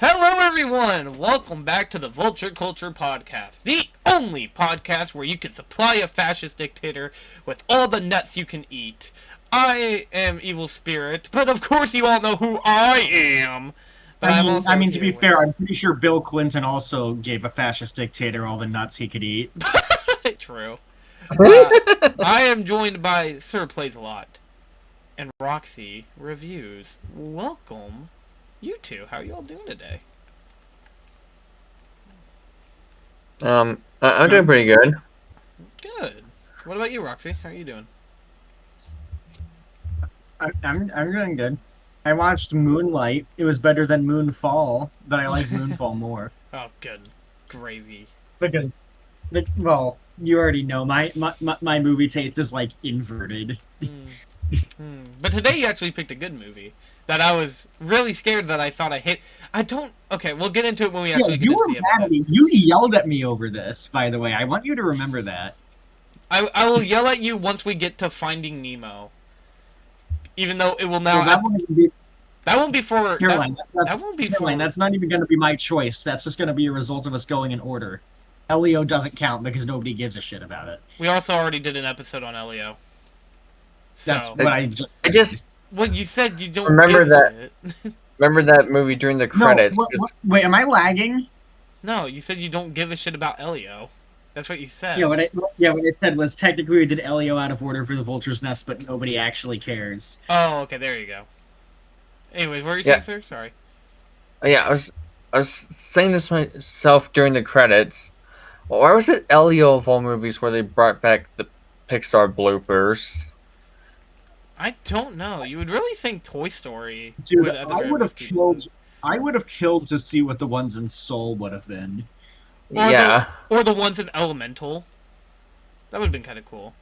Hello, everyone! Welcome back to the Vulture Culture Podcast, the only podcast where you can supply a fascist dictator with all the nuts you can eat. I am Evil Spirit, but of course you all know who I am. But I I'm mean, also to here be with... fair, I'm pretty sure Bill Clinton also gave a fascist dictator all the nuts he could eat. True. I am joined by Sirplayalot and RoxyReviews. Welcome, you two. How are you all doing today? I'm doing pretty good. Good. What about you, Roxy? How are you doing? I'm doing good. I watched Moonlight. It was better than Moonfall, but I like Moonfall more Oh, good. Gravy. because, well, you already know my movie taste is like inverted. But today you actually picked a good movie that I was really scared that I thought I hit. I don't. Okay, we'll get into it when we Yeah, actually get you into were the mad at episode. me. You yelled at me over this, by the way. I want you to remember that. I will yell at you once we get to Finding Nemo. Even though it will now. Well, that won't even be That won't be for Caroline. that won't be Caroline. for. That's not even going to be my choice. That's just going to be a result of us going in order. Elio doesn't count because nobody gives a shit about it. We also already did an episode on Elio. That's So. what I just. I just Well, you said you don't remember give that. a shit. Remember that movie during the No, credits? wait, am I lagging? No, you said you don't give a shit about Elio. That's what you said. Yeah, what I said was technically we did Elio out of order for the Vulture's Nest, but nobody actually cares. Oh, okay, there you go. Anyways, what were you Yeah. saying, sir? Sorry. Yeah, I was saying this myself during the credits. Why was it Elio of all movies where they brought back the Pixar bloopers? I don't know. You would really think Toy Story Dude, would at the very least keep those. I would have killed to see what the ones in Soul would have been. Yeah. Or the ones in Elemental. That would have been kind of cool.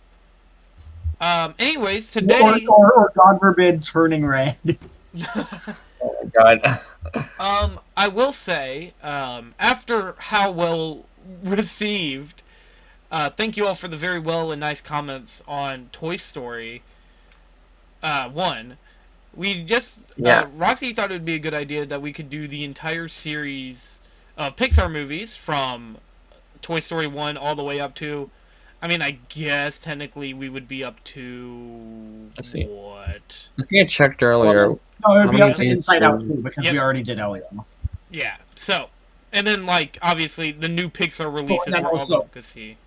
Anyways, today. Or God forbid, Turning Red. Oh my god. I will say, after how well received, thank you all for the very well and nice comments on Toy Story 1. We just, Roxy thought it would be a good idea that we could do the entire series of Pixar movies from Toy Story 1 all the way up to, I mean, I guess technically we would be up to what? I think I checked earlier. No, it would be up to many Inside Out too because Yep. we already did Elio. Yeah. So, and then like obviously the new Pixar releases then we're all also- going to see.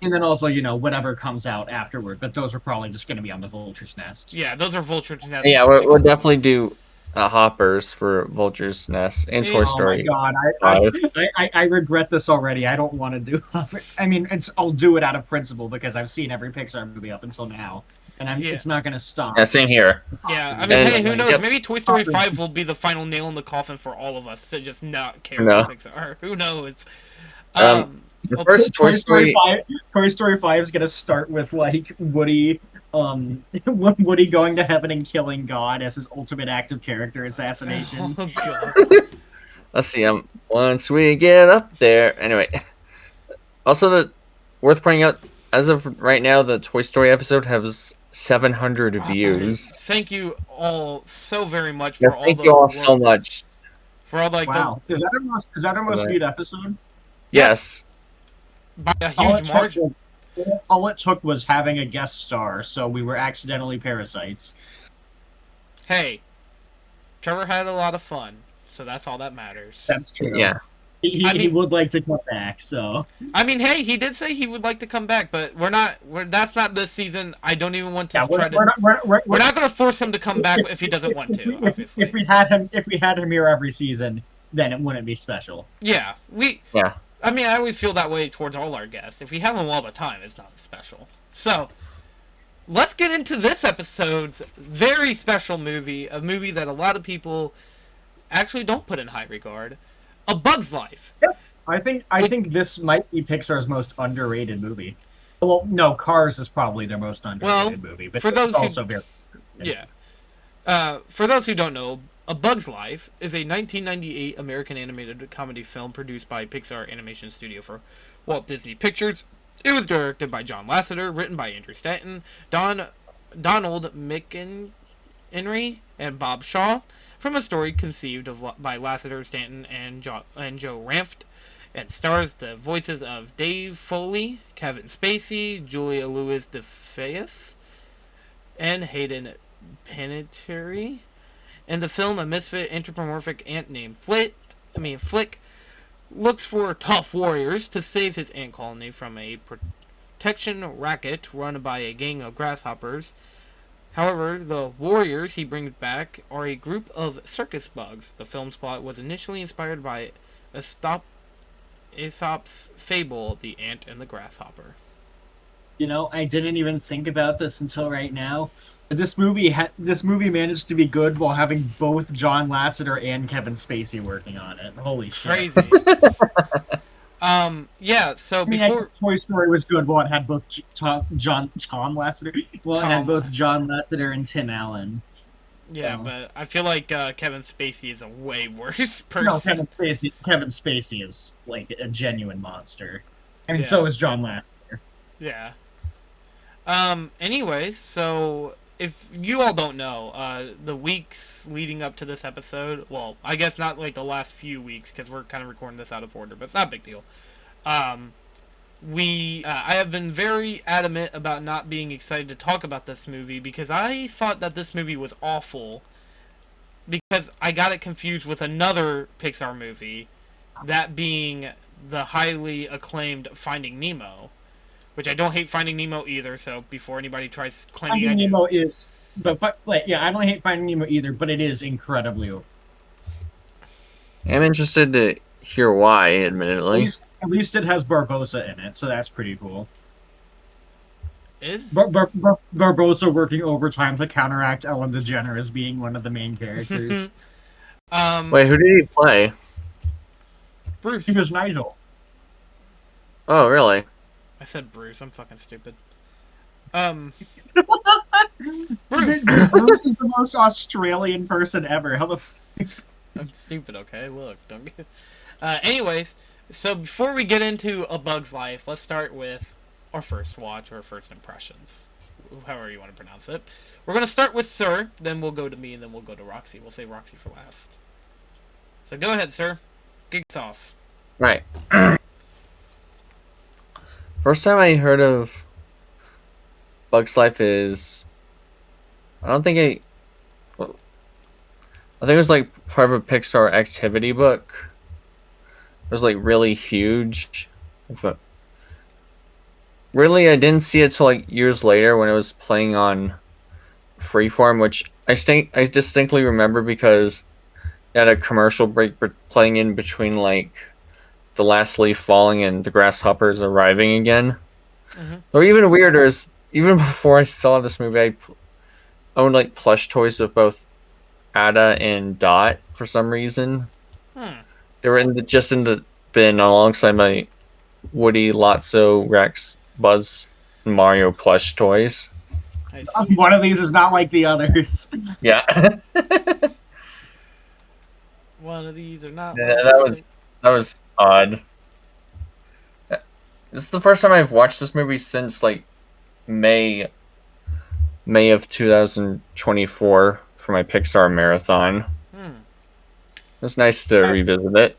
And then also, whatever comes out afterward, but those are probably just going to be on the Vulture's Nest. Yeah, those are Vulture. Yeah, we'll definitely do hoppers for Vulture's Nest and Toy Story. Oh my god, I regret this already. I don't want to do. I mean, I'll do it out of principle because I've seen every Pixar movie up until now, and it's not going to stop. Yeah, same here. Yeah, I mean, hey, who knows? Yep. Maybe Toy Story 5 will be the final nail in the coffin for all of us to just not care No. about Pixar. Who knows? The first Toy Story 5 is going to start with like Woody. Woody going to heaven and killing God as his ultimate act of character assassination. Oh, God. Let's see. Once we get up there, anyway. Also, worth pointing out, as of right now, the Toy Story episode has 700 views. Thank you all so very much for all Thank the you all work. so much. For all like Wow, is that our most viewed episode? Yes. by a huge margin. All it took was having a guest star, so we were accidentally parasites. Hey, Trevor had a lot of fun, so that's all that matters. That's true. Yeah. He would like to come back, so. I mean, hey, he did say he would like to come back, but that's not this season. I don't even want to try to. We're not going to force him to come back if he doesn't want to. Obviously, if we had him here every season, then it wouldn't be special. Yeah, Yeah. I mean, I always feel that way towards all our guests. If we have them all the time, it's not special. So, let's get into this episode's very special movie, a movie that a lot of people actually don't put in high regard, A Bug's Life. Yep. I think this might be Pixar's most underrated movie. Well, no, Cars is probably their most underrated movie, but for those it's also very for those who don't know, A Bug's Life is a 1998 American animated comedy film produced by Pixar Animation Studio for Walt Disney Pictures. It was directed by John Lasseter, written by Andrew Stanton, Donald McHenry, and Bob Shaw. from a story conceived by Lasseter, Stanton, and Joe Ranft, and stars the voices of Dave Foley, Kevin Spacey, Julia Louis-Dreyfus, and Hayden Panettiere. In the film, a misfit anthropomorphic ant named Flick looks for tough warriors to save his ant colony from a protection racket run by a gang of grasshoppers. However, the warriors he brings back are a group of circus bugs. The film's plot was initially inspired by Aesop's fable, The Ant and the Grasshopper. You know, I didn't even think about this until right now. This movie managed to be good while having both John Lasseter and Kevin Spacey working on it. Holy shit! Crazy. Yeah. So I mean, I before guess Toy Story was good while it had both Tom Lasseter. Well, it had both John Lasseter and Tim Allen. Yeah, So. but I feel like Kevin Spacey is a way worse person. No, Kevin Spacey is like a genuine monster. I mean, Yeah. so is John Lasseter. Yeah. Anyways, so if you all don't know, the weeks leading up to this episode, well, I guess not like the last few weeks because we're kind of recording this out of order, but it's not a big deal. I have been very adamant about not being excited to talk about this movie because I thought that this movie was awful because I got it confused with another Pixar movie, that being the highly acclaimed Finding Nemo, which I don't hate Finding Nemo either, so before anybody tries claiming Finding I do. Nemo is, but like, yeah, I don't hate Finding Nemo either, but it is incredibly over. I'm interested to hear why, admittedly. At least it has Barbosa in it, so that's pretty cool. Is Barbosa working overtime to counteract Ellen DeGeneres being one of the main characters. Wait, who did he play? Bruce. He was Nigel. Oh, really? I said Bruce. I'm fucking stupid. Bruce. Bruce is the most Australian person ever. How the I'm stupid. Okay, look, don't get. Anyways, so before we get into A Bug's Life, let's start with our first watch or first impressions, however you want to pronounce it. We're gonna start with Sir, then we'll go to me, and then we'll go to Roxy. We'll save Roxy for last. So go ahead, Sir. Kick us off. Right. First time I heard of Bug's Life is, I think it was like part of a Pixar activity book. It was like really huge. But really, I didn't see it till like years later when it was playing on Freeform, which I distinctly remember because it had a commercial break playing in between like the last leaf falling and the grasshoppers arriving again. Mm-hmm. Or even weirder is, even before I saw this movie, I owned like plush toys of both Ada and Dot for some reason. They were just in the bin alongside my Woody, Lotso, Rex, Buzz, and Mario plush toys. One of these is not like the others. Yeah. One of these are not. Yeah, that was odd. This is the first time I've watched this movie since like May of 2024 for my Pixar marathon. It's nice to revisit it.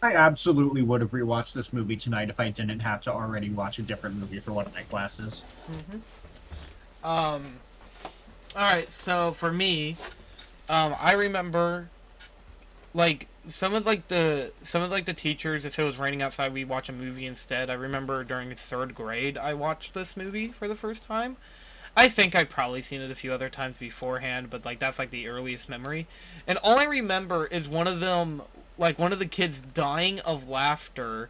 I absolutely would have rewatched this movie tonight if I didn't have to already watch a different movie for one of my classes. All right, so for me, I remember like some of the teachers, if it was raining outside, we'd watch a movie instead. I remember during third grade I watched this movie for the first time. I think I'd probably seen it a few other times beforehand, but like that's like the earliest memory. And all I remember is one of the kids dying of laughter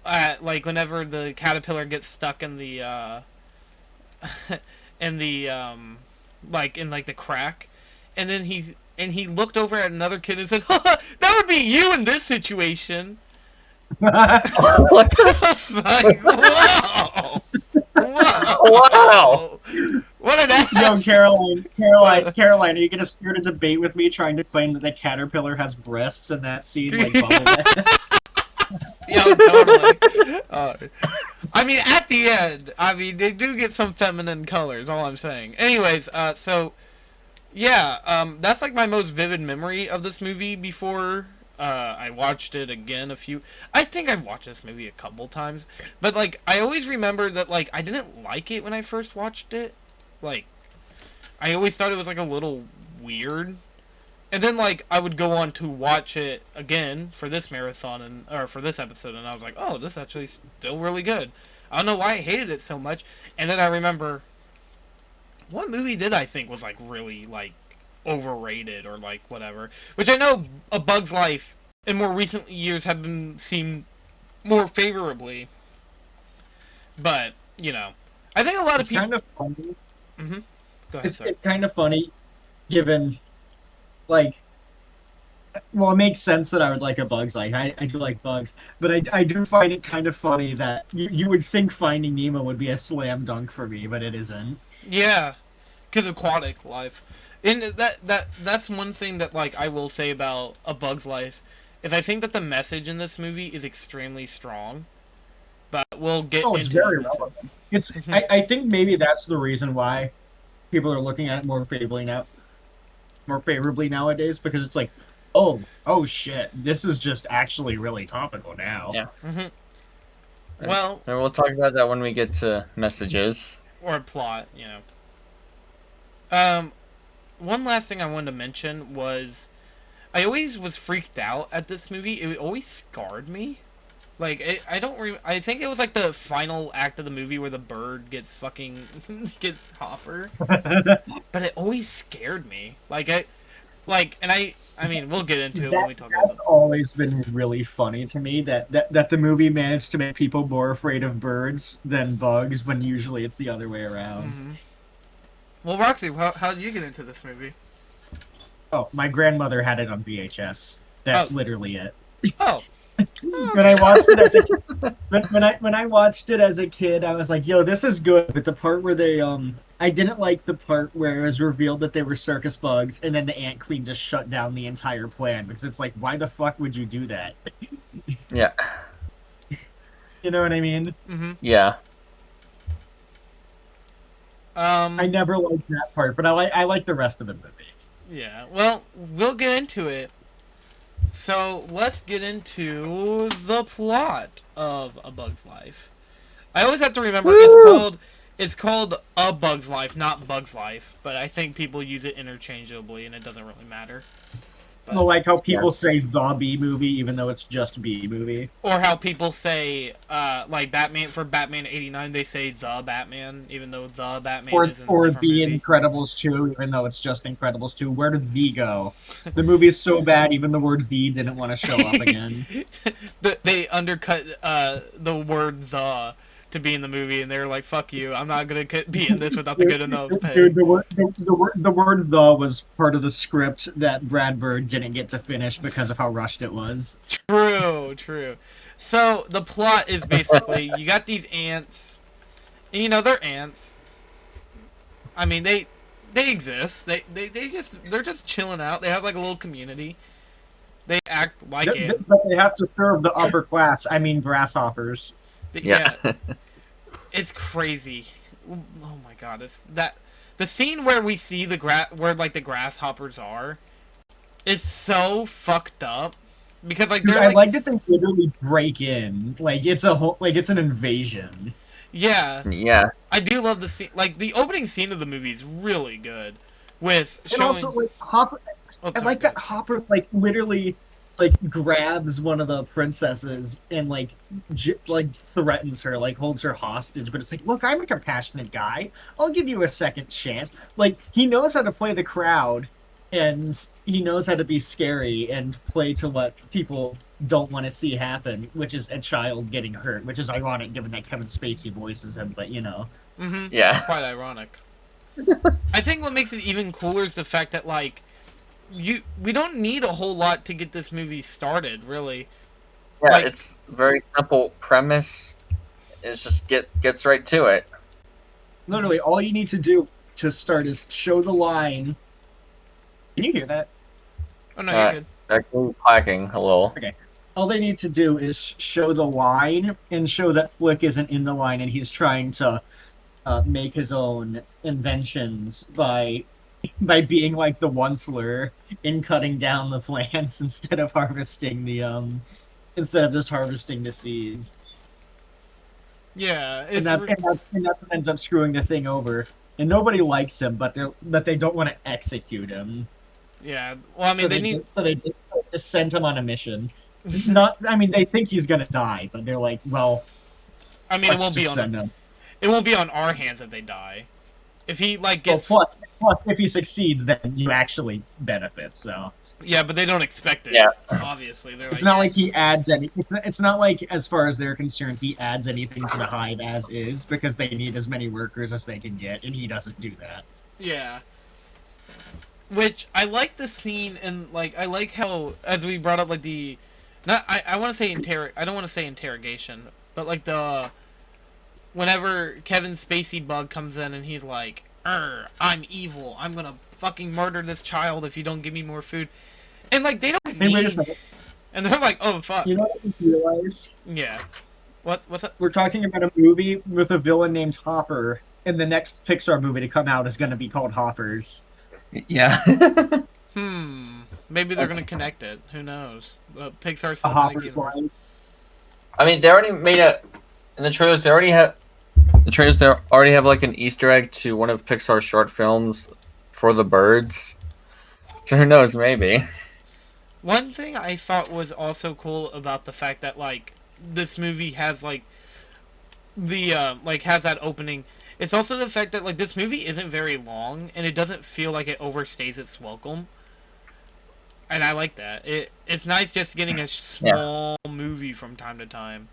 at like whenever the caterpillar gets stuck in the in the like in like the crack, and then he looked over at another kid and said, "That would be you in this situation." I was like, "Whoa, Wow. what an ass!" Yo, Caroline, are you gonna start a debate with me trying to claim that the caterpillar has breasts in that scene? Like, Yo, totally. I mean, at the end, they do get some feminine colors. All I'm saying. Anyways, so Yeah, that's like my most vivid memory of this movie before I watched it again a few. I think I've watched this movie a couple times, but like I always remember that like I didn't like it when I first watched it. Like I always thought it was like a little weird. And then like I would go on to watch it again for this marathon and or for this episode, and I was like, oh, this is actually still really good. I don't know why I hated it so much. And then I remember what movie did I think was like really like overrated or like whatever, which I know A Bug's Life in more recent years have been seen more favorably, but you know, I think a lot of It's people. kind of funny. Mm-hmm. Go ahead, sir. It's kind of funny, given like, well, it makes sense that I would like A Bug's Life. I do like bugs, but I do find it kind of funny that you would think Finding Nemo would be a slam dunk for me, but it isn't. Yeah, because aquatic life, and that's one thing that like I will say about A Bug's Life is I think that the message in this movie is extremely strong, but we'll get Oh, it's into the very message. relevant. I think maybe that's the reason why people are looking at it more favorably nowadays, because it's like, oh shit, this is just actually really topical now. Yeah. Mm-hmm. And, Well, and we'll talk about that when we get to messages. or plot, you know. Um, one last thing I wanted to mention was I always was freaked out at this movie. It always scarred me. Like I don't. I think it was like the final act of the movie where the bird gets fucking gets Hopper, but it always scared me. And I mean, we'll get into it when we talk about That's the. always been really funny to me, that the movie managed to make people more afraid of birds than bugs, when usually it's the other way around. Mm-hmm. Well, Roxy, how did you get into this movie? Oh, my grandmother had it on VHS. That's Oh, literally it. oh, When I okay. watched it as a when I watched it as a kid, I was like, "Yo, this is good." But the part where I didn't like the part where it was revealed that they were circus bugs, and then the Ant Queen just shut down the entire plan, because it's like, why the fuck would you do that? Yeah. You know what I mean? Mm-hmm. Yeah. I never liked that part, but I like the rest of the movie. Yeah. Well, we'll get into it. So let's get into the plot of A Bug's Life. I always have to remember Woo! it's called A Bug's Life, not Bug's Life. But I think people use it interchangeably, and it doesn't really matter. Well, But like how Yeah. people say the B movie, even though it's just B movie. or how people say like Batman for Batman '89, they say the Batman, even though the Batman is in a Or different The movie. Incredibles 2, even though it's just Incredibles 2. Where did the go? The movie is so bad, even the word the didn't want to show up again. They undercut the word the to be in the movie, and they're like, "Fuck you! I'm not gonna be in this without the good enough pay." Dude, the word the was part of the script that Brad Bird didn't get to finish because of how rushed it was. True, true. So the plot is basically you got these ants, and you know they're ants. I mean they exist. They're just chilling out. They have like a little community. They act like it. But they have to serve the upper class, I mean grasshoppers. Yeah, Yeah. it's crazy. Oh my god, it's that the scene where we see where like the grasshoppers are is so fucked up because like Dude, they're I like like that they literally break in. Like it's a whole, like it's an invasion. yeah. Yeah. I do love the scene. Like the opening scene of the movie is really good with And also showing. like Hopper, Oh, I sorry, like go that Hopper like literally like grabs one of the princesses and like threatens her, like holds her hostage, but it's like, look, I'm a compassionate guy. I'll give you a second chance. Like he knows how to play the crowd, and he knows how to be scary and play to what people don't want to see happen, which is a child getting hurt, which is ironic given that Kevin Spacey voices him, but you know. Mm-hmm. Yeah. Quite ironic. I think what makes it even cooler is the fact that like we don't need a whole lot to get this movie started, really. Yeah, Like it's very simple premise. It's just gets right to it. Literally, all you need to do to start is show the line. Can you hear that? oh no, you're good. Actually clacking a little. Okay. All they need to do is show the line and show that Flick isn't in the line and he's trying to make his own inventions by by being like the onceler in cutting down the plants instead of just harvesting the seeds. Yeah, And it's that's what ends up screwing the thing over. And nobody likes him, but they don't want to execute him. yeah. Well, I mean, they need. So they just send him on a mission. Not, I mean, they think he's gonna die, but they're like, well, I mean, let's just send him. it won't be on our hands if they die. If he like Well, gets plus, if he succeeds, then you actually benefit. So yeah, but they don't expect it. Yeah. Obviously, they're it's like, not yeah. like he adds any. It's not like, as far as they're concerned, he adds anything to the hive as is, because they need as many workers as they can get, and he doesn't do that. Yeah. Which I like the scene, and like I like how, as we brought up, like the not I want to say I don't want to say interrogation, but like the whenever Kevin Spacey bug comes in and he's like, I'm evil. I'm gonna fucking murder this child if you don't give me more food. And like they don't Hey, wait a mean, second. and they're like, oh fuck. You know what I realize? Yeah. What's that? We're talking about a movie with a villain named Hopper, and the next Pixar movie to come out is going to be called Hoppers. Yeah. Maybe they're gonna connect it. Who knows? Pixar A cinematic Hopper's universe. line. I mean, they already made in the trailers. They already have like an Easter egg to one of Pixar's short films for the birds. So who knows? Maybe. One thing I thought was also cool about the fact that like this movie has like the like has that opening. It's also the fact that like this movie isn't very long and it doesn't feel like it overstays its welcome. And I like that. It's nice just getting a small movie from time to time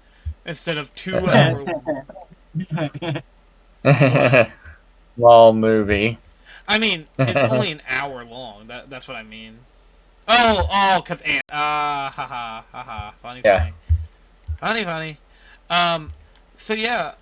instead of 2 hour. Small movie. I mean, it's only an hour long. That's what I mean. Oh, cause haha, funny, Yeah. funny. So yeah,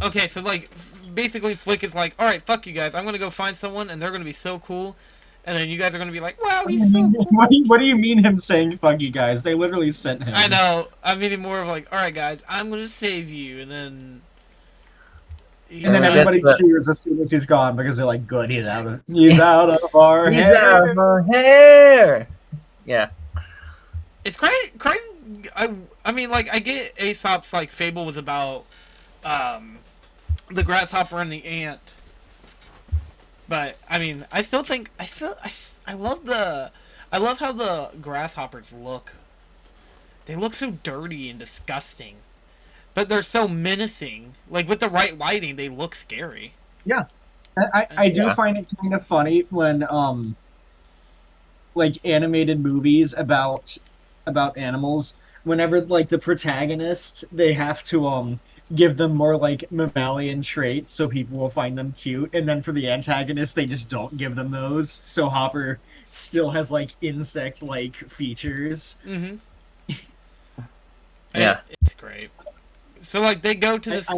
okay, so like, basically Flick is like, all right, fuck you guys, I'm gonna go find someone, and they're gonna be so cool, and then you guys are gonna be like, wow, he's so cool. What do you mean him saying "fuck you guys"? They literally sent him. I know. I'm meaning more of like, all right, guys, I'm gonna save you, and then. And then everybody cheers as soon as he's gone, because they're like, "Good, he's out of our He's hair." out of our hair. Yeah. It's Crichton. I mean, like, I get Aesop's like fable was about the grasshopper and the ant, but I mean, I still think I love how the grasshoppers look. They look so dirty and disgusting, but they're so menacing. Like with the right lighting, they look scary. Yeah, I do find it kind of funny when like animated movies about animals, whenever like the protagonist, they have to give them more like mammalian traits so people will find them cute, and then for the antagonist they just don't give them those, so Hopper still has like insect like features. Mm-hmm. Yeah, it's great. So like they go to this.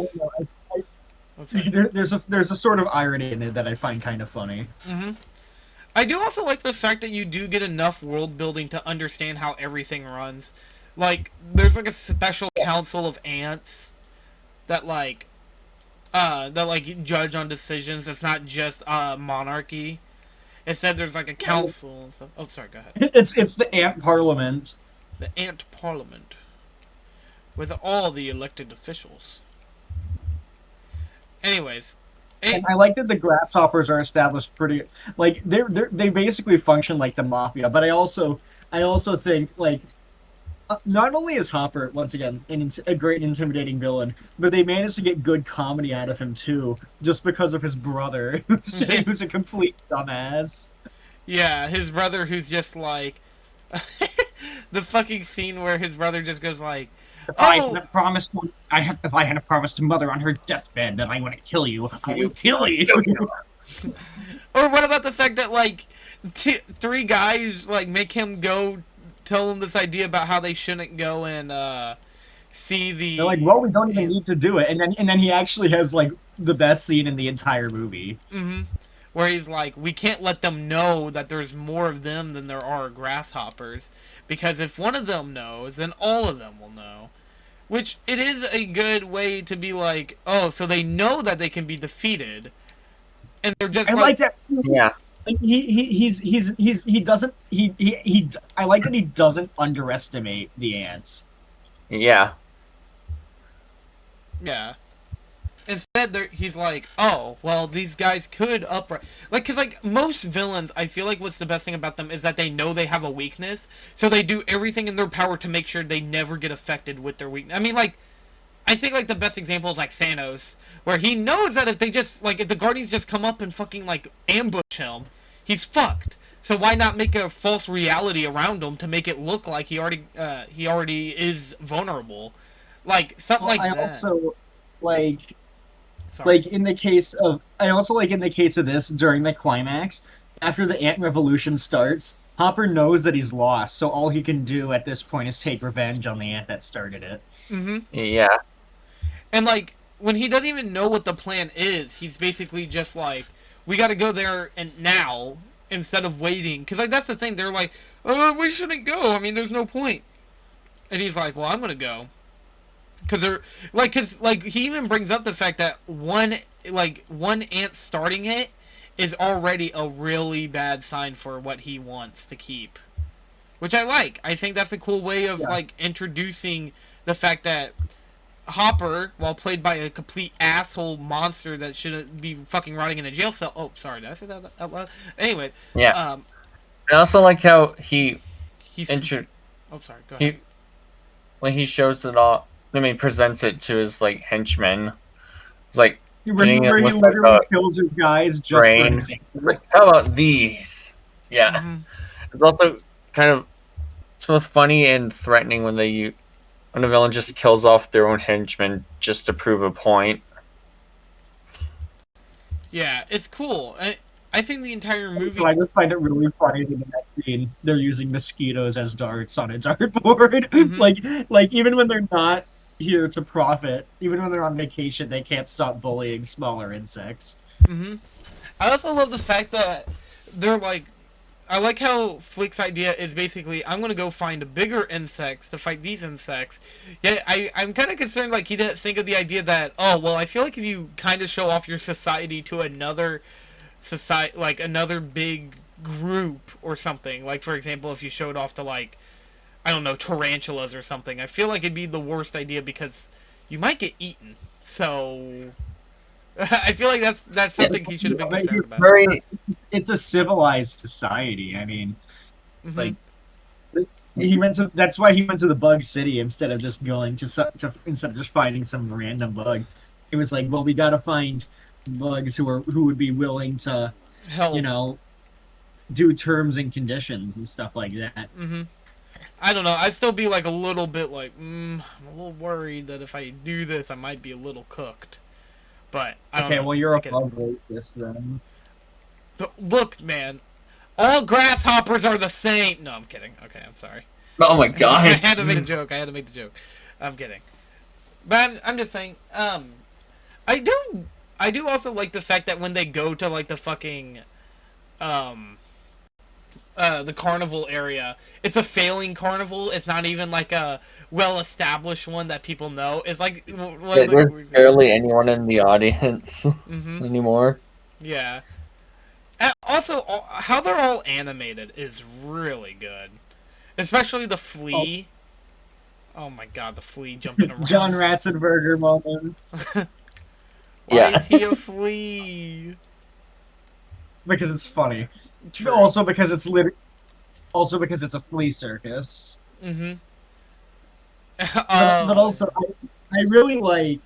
There's a sort of irony in it that I find kind of funny. Mm-hmm. I do also like the fact that you do get enough world building to understand how everything runs. Like, there's like a special council of ants that like judge on decisions. It's not just monarchy. Instead, there's like a council and stuff. Oh, sorry, go ahead. It's the ant parliament. The ant parliament with all the elected officials. Anyways. And I like that the grasshoppers are established pretty, like they basically function like the mafia. But I also think like not only is Hopper once again a great intimidating villain, but they managed to get good comedy out of him too, just because of his brother, who's a complete dumbass. Yeah, his brother who's just like the fucking scene where his brother just goes like, If I had promised mother on her deathbed that I wouldn't kill you, I would kill you. Or what about the fact that like three guys like make him go tell him this idea about how they shouldn't go and see the. They're like, well, we don't even need to do it, and then he actually has like the best scene in the entire movie. Mm-hmm. Where he's like, we can't let them know that there's more of them than there are grasshoppers, because if one of them knows, then all of them will know. Which, it is a good way to be like, oh, so they know that they can be defeated, and they're just I like, like that. Yeah. He doesn't he I like that he doesn't underestimate the ants. Yeah. yeah. Instead, he's like, oh, well, these guys could upright. Like, because, like, most villains, I feel like what's the best thing about them is that they know they have a weakness, so they do everything in their power to make sure they never get affected with their weakness. I mean, like, I think, like, the best example is, like, Thanos, where he knows that if they just, like, if the Guardians just come up and fucking, like, ambush him, he's fucked. So why not make a false reality around him to make it look like he already is vulnerable? Like, something Well, like I that. also like Sorry. in the case of I also like in the case of this during the climax, after the ant revolution starts, Hopper knows that he's lost, so all he can do at this point is take revenge on the ant that started it. Mm-hmm. Yeah. And like when he doesn't even know what the plan is, he's basically just like, "We got to go there and now instead of waiting." Because like that's the thing, they're like, "Oh, we shouldn't go. I mean, there's no point." And he's like, "Well, I'm gonna go." Because they're because he even brings up the fact that one ant starting it is already a really bad sign for what he wants to keep, which I like. I think that's a cool way of Yeah. like introducing the fact that Hopper, while played by a complete asshole monster that shouldn't be fucking rotting in a jail cell. Oh, sorry, did I say that out loud? Anyway, Yeah. um, I also like how he he's. intro Oh, sorry. Go ahead. he when he shows it all. I mean, presents it to his like henchmen. It's like You hitting it remember he with like literally a kills his guys just for brain. It's example. like, how about these? Yeah. Mm-hmm. It's also kind of it's both funny and threatening when when a villain just kills off their own henchmen just to prove a point. Yeah, it's cool. I think the entire So movie. I just find it really funny that in that scene they're using mosquitoes as darts on a dartboard. Mm-hmm. like even when they're not here to profit, even when they're on vacation, they can't stop bullying smaller insects. Mm-hmm. I also love the fact that they're like. I like how Flick's idea is basically, I'm gonna go find bigger insects to fight these insects. Yeah, I'm kind of concerned, like, he didn't think of the idea that, oh, well, I feel like if you kind of show off your society to another society, like, another big group or something, like, for example, if you showed off to, like, I don't know, tarantulas or something, I feel like it'd be the worst idea because you might get eaten. So, I feel like that's Yeah, something he should have been I mean, concerned about. very it's a civilized society. I mean, Mm-hmm. like he went to that's why he went to the bug city instead of just going to instead of just finding some random bug. It was like, well, we got to find bugs who would be willing to, you Help. know, do terms and conditions and stuff like that. Mm-hmm. I don't know. I'd still be like a little bit like, I'm a little worried that if I do this, I might be a little cooked. But I don't Okay, know. well, you're I a get it. bug racist then. But look, man, all grasshoppers are the same. No, I'm kidding. Okay, I'm sorry. oh my I god. had to make a joke. I had to make the joke. I'm kidding. But I'm just saying. I do. I do also like the fact that when they go to like the fucking um the carnival area. It's a failing carnival. It's not even like a well-established one that people know. It's like one of There's the. barely anyone in the audience Mm-hmm. anymore. Yeah. And also, how they're all animated is really good, especially the Oh, flea. Oh my god, the flea jumping John around. Ratzenberger moment Why Yeah. is he a flea? because it's funny. True. Also because also because it's a flea circus. Mm-hmm. But Oh. also I really like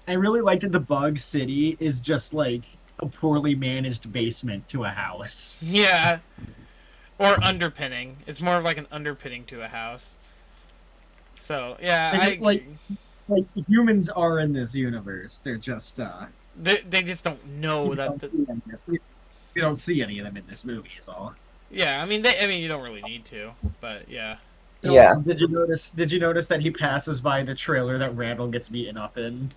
I really like that the bug city is just like a poorly managed basement to a house. Yeah. Or underpinning. It's more of like an underpinning to a house. So yeah, I Like, agree. like humans are in this universe. They're just They just don't know we that. don't see any, we don't see any of them in this movie is all. Yeah, I mean, you don't really need to, but yeah. Yeah. Also, did you notice that he passes by the trailer that Randall gets beaten up in?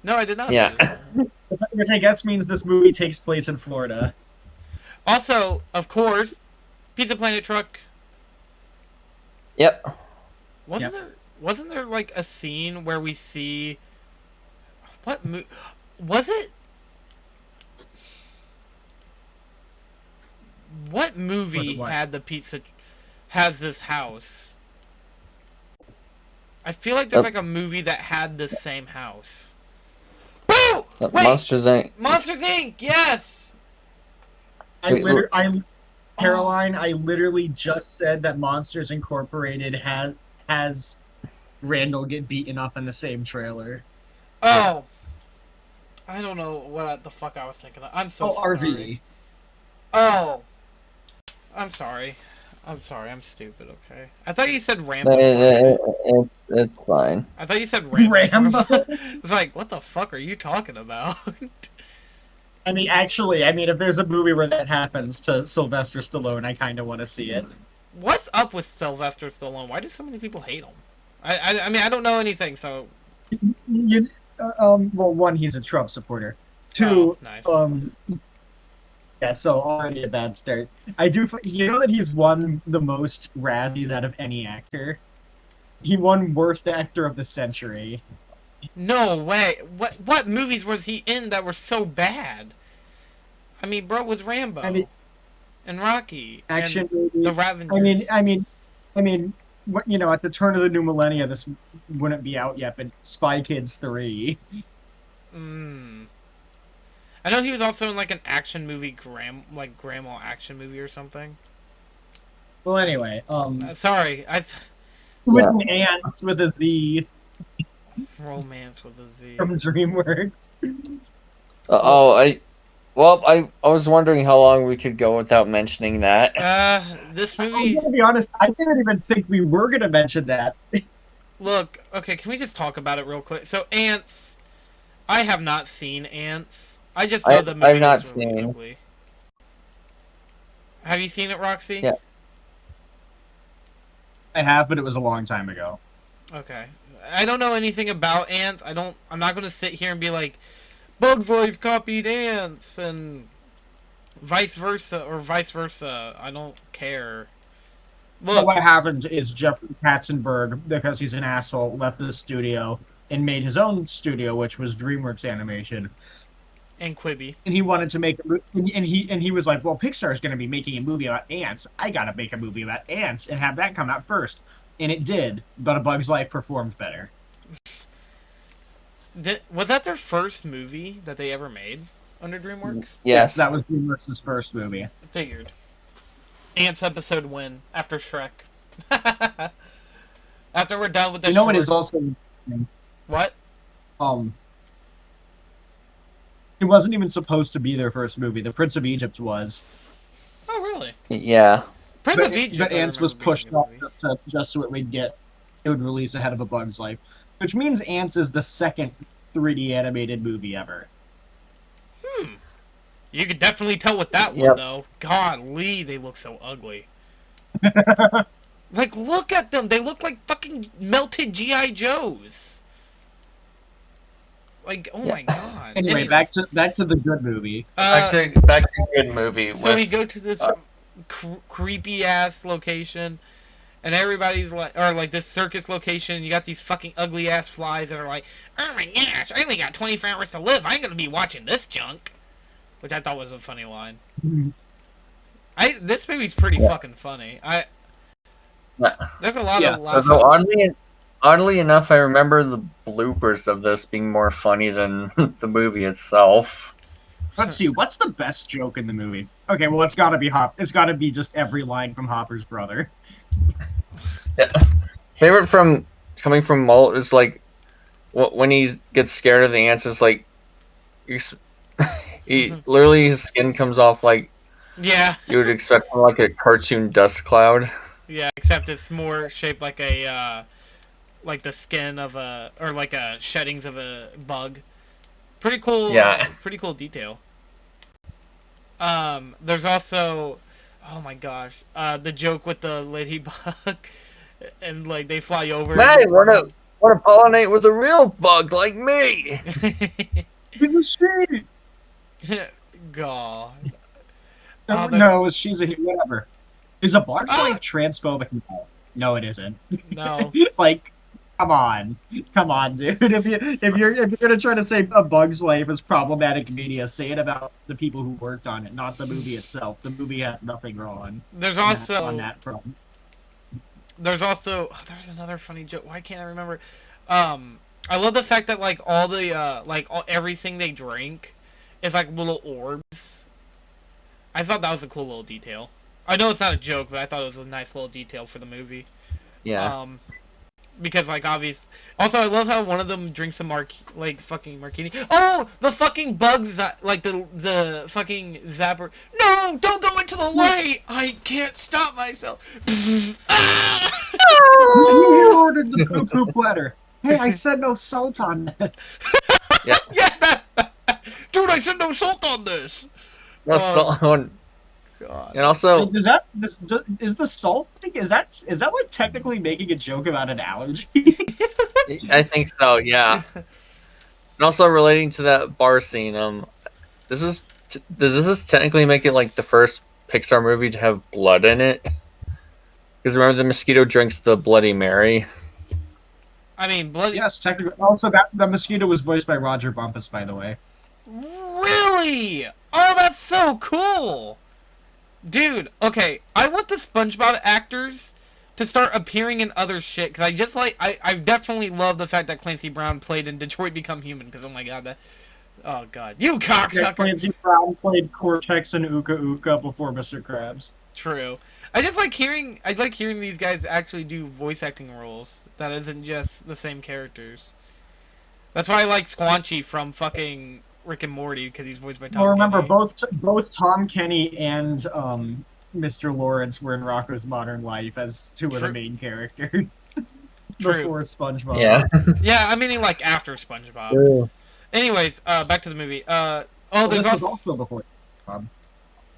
No, I did not Yeah. notice that. Which I guess means this movie takes place in Florida. Also, of course, Pizza Planet truck. Yep. Wasn't Yep. there? Wasn't there like a scene where we see what was it? What movie what? had the pizza has this house? I feel like there's like a movie that had this same house. Boo! Wait! Monsters Inc. Monsters Inc. Yes. Wait, Caroline, I literally just said that Monsters Incorporated has Randall get beaten up in the same trailer. Oh. I don't know what the fuck I was thinking of. I'm so sorry. RV. Oh. I'm sorry. I'm sorry. I'm stupid. Okay. I thought you said Rambo. It's fine. I thought you said Rambo. Rambo. It's like, what the fuck are you talking about? I mean, actually, if there's a movie where that happens to Sylvester Stallone, I kind of want to see it. What's up with Sylvester Stallone? Why do so many people hate him? I mean, I don't know anything, so. Well, one, he's a Trump supporter. Two, nice. Yeah, so already a bad start. I do. You know that he's won the most Razzies out of any actor. He won Worst Actor of the Century. No way. What movies was he in that were so bad? I mean, bro, was Rambo and Rocky Action and movies. the Ravengers. I mean, at the turn of the new millennia, this wouldn't be out yet, but Spy Kids 3. I know he was also in like an action movie, grandma action movie or something. Well, anyway, sorry, with an ants with a Z. Romance with a Z from DreamWorks. I was wondering how long we could go without mentioning that. This movie. I'm gonna be honest, I didn't even think we were gonna mention that. Look, okay, can we just talk about it real quick? So, Ants. I have not seen Ants. I just know the movie. I've not seen. Ugly. Have you seen it, Roxy? Yeah. I have, but it was a long time ago. Okay. I don't know anything about Ants. I'm not gonna sit here and be like, Bugs Life copied Ants and vice versa. I don't care. Look, what happened is Jeffrey Katzenberg, because he's an asshole, left the studio and made his own studio, which was DreamWorks Animation. And Quibi. And he wanted to make and he was like, well, Pixar's going to be making a movie about ants. I got to make a movie about ants and have that come out first. And it did, but A Bug's Life performed better. Was that their first movie that they ever made under DreamWorks? Yes, that was DreamWorks' first movie. I figured. Ants episode win after Shrek. After we're done with the. You know what is also. What? It wasn't even supposed to be their first movie. The Prince of Egypt was. Oh, really? Yeah. Prince of Egypt. But Ants was pushed off just so it would release ahead of A Bug's Life. Which means Ants is the second 3D animated movie ever. You could definitely tell with that one, though. Golly, they look so ugly. Like, look at them. They look like fucking melted G.I. Joes. Like, oh my god. Anyway, back to the good movie. Back to good movie. So we go to this creepy ass location, and everybody's like, or like this circus location. You got these fucking ugly ass flies that are like, oh my gosh, I only got 24 hours to live. I ain't gonna be watching this junk, which I thought was a funny line. This movie's pretty fucking funny. There's a lot of laughing. Oddly enough, I remember the bloopers of this being more funny than the movie itself. Let's see, what's the best joke in the movie? Okay, well, it's gotta be It's gotta be just every line from Hopper's brother. Yeah. Favorite coming from Molt is like when he gets scared of the ants. Is like literally his skin comes off like you would expect from like a cartoon dust cloud. Yeah, except it's more shaped like a like the skin of or like a sheddings of a bug. Pretty cool. Yeah. Pretty cool detail. There's also, oh my gosh, the joke with the ladybug, and like they fly over. Hey, want to pollinate with a real bug like me? He's a she. God. No, she's a whatever. Is a Bug's Life transphobic? No, it isn't. No. Like, Come on, dude. If you're gonna try to say A Bug's Life is problematic media, say it about the people who worked on it, not the movie itself. The movie has nothing wrong There's on also that front. there's another funny joke. Why can't I remember? Um, I love the fact that like all the everything they drink is like little orbs. I thought that was a cool little detail. I know it's not a joke, but I thought it was a nice little detail for the movie. Yeah. Because like obvious. Also, I love how one of them drinks a fucking martini. Oh, the fucking bugs that like the fucking zapper. No, don't go into the light. I can't stop myself. Ah! You ordered the poo-poo platter. Hey, I said no salt on this. Yeah. Yeah, dude, I said no salt on this. No salt on. God. And also, Is the salt thing? Is that like technically making a joke about an allergy? I think so. Yeah. And also relating to that bar scene, does this technically make it like the first Pixar movie to have blood in it? Because remember, the mosquito drinks the Bloody Mary. I mean, bloody. Yes, technically. Also, that the mosquito was voiced by Roger Bumpus, by the way. Really? Oh, that's so cool. Dude, okay, I want the SpongeBob actors to start appearing in other shit, because I definitely love the fact that Clancy Brown played in Detroit Become Human, because oh my god, oh god, you cocksucker! Clancy Brown played Cortex and Uka Uka before Mr. Krabs. True. I like hearing these guys actually do voice acting roles, that isn't just the same characters. That's why I like Squanchy from fucking Rick and Morty, because he's voiced by Tom Well, remember, Kenny. both Tom Kenny and Mr. Lawrence were in Rocko's Modern Life as two of the main characters before SpongeBob. Yeah. Yeah, I'm meaning like after SpongeBob. Ooh. Anyways, back to the movie. This was also before SpongeBob.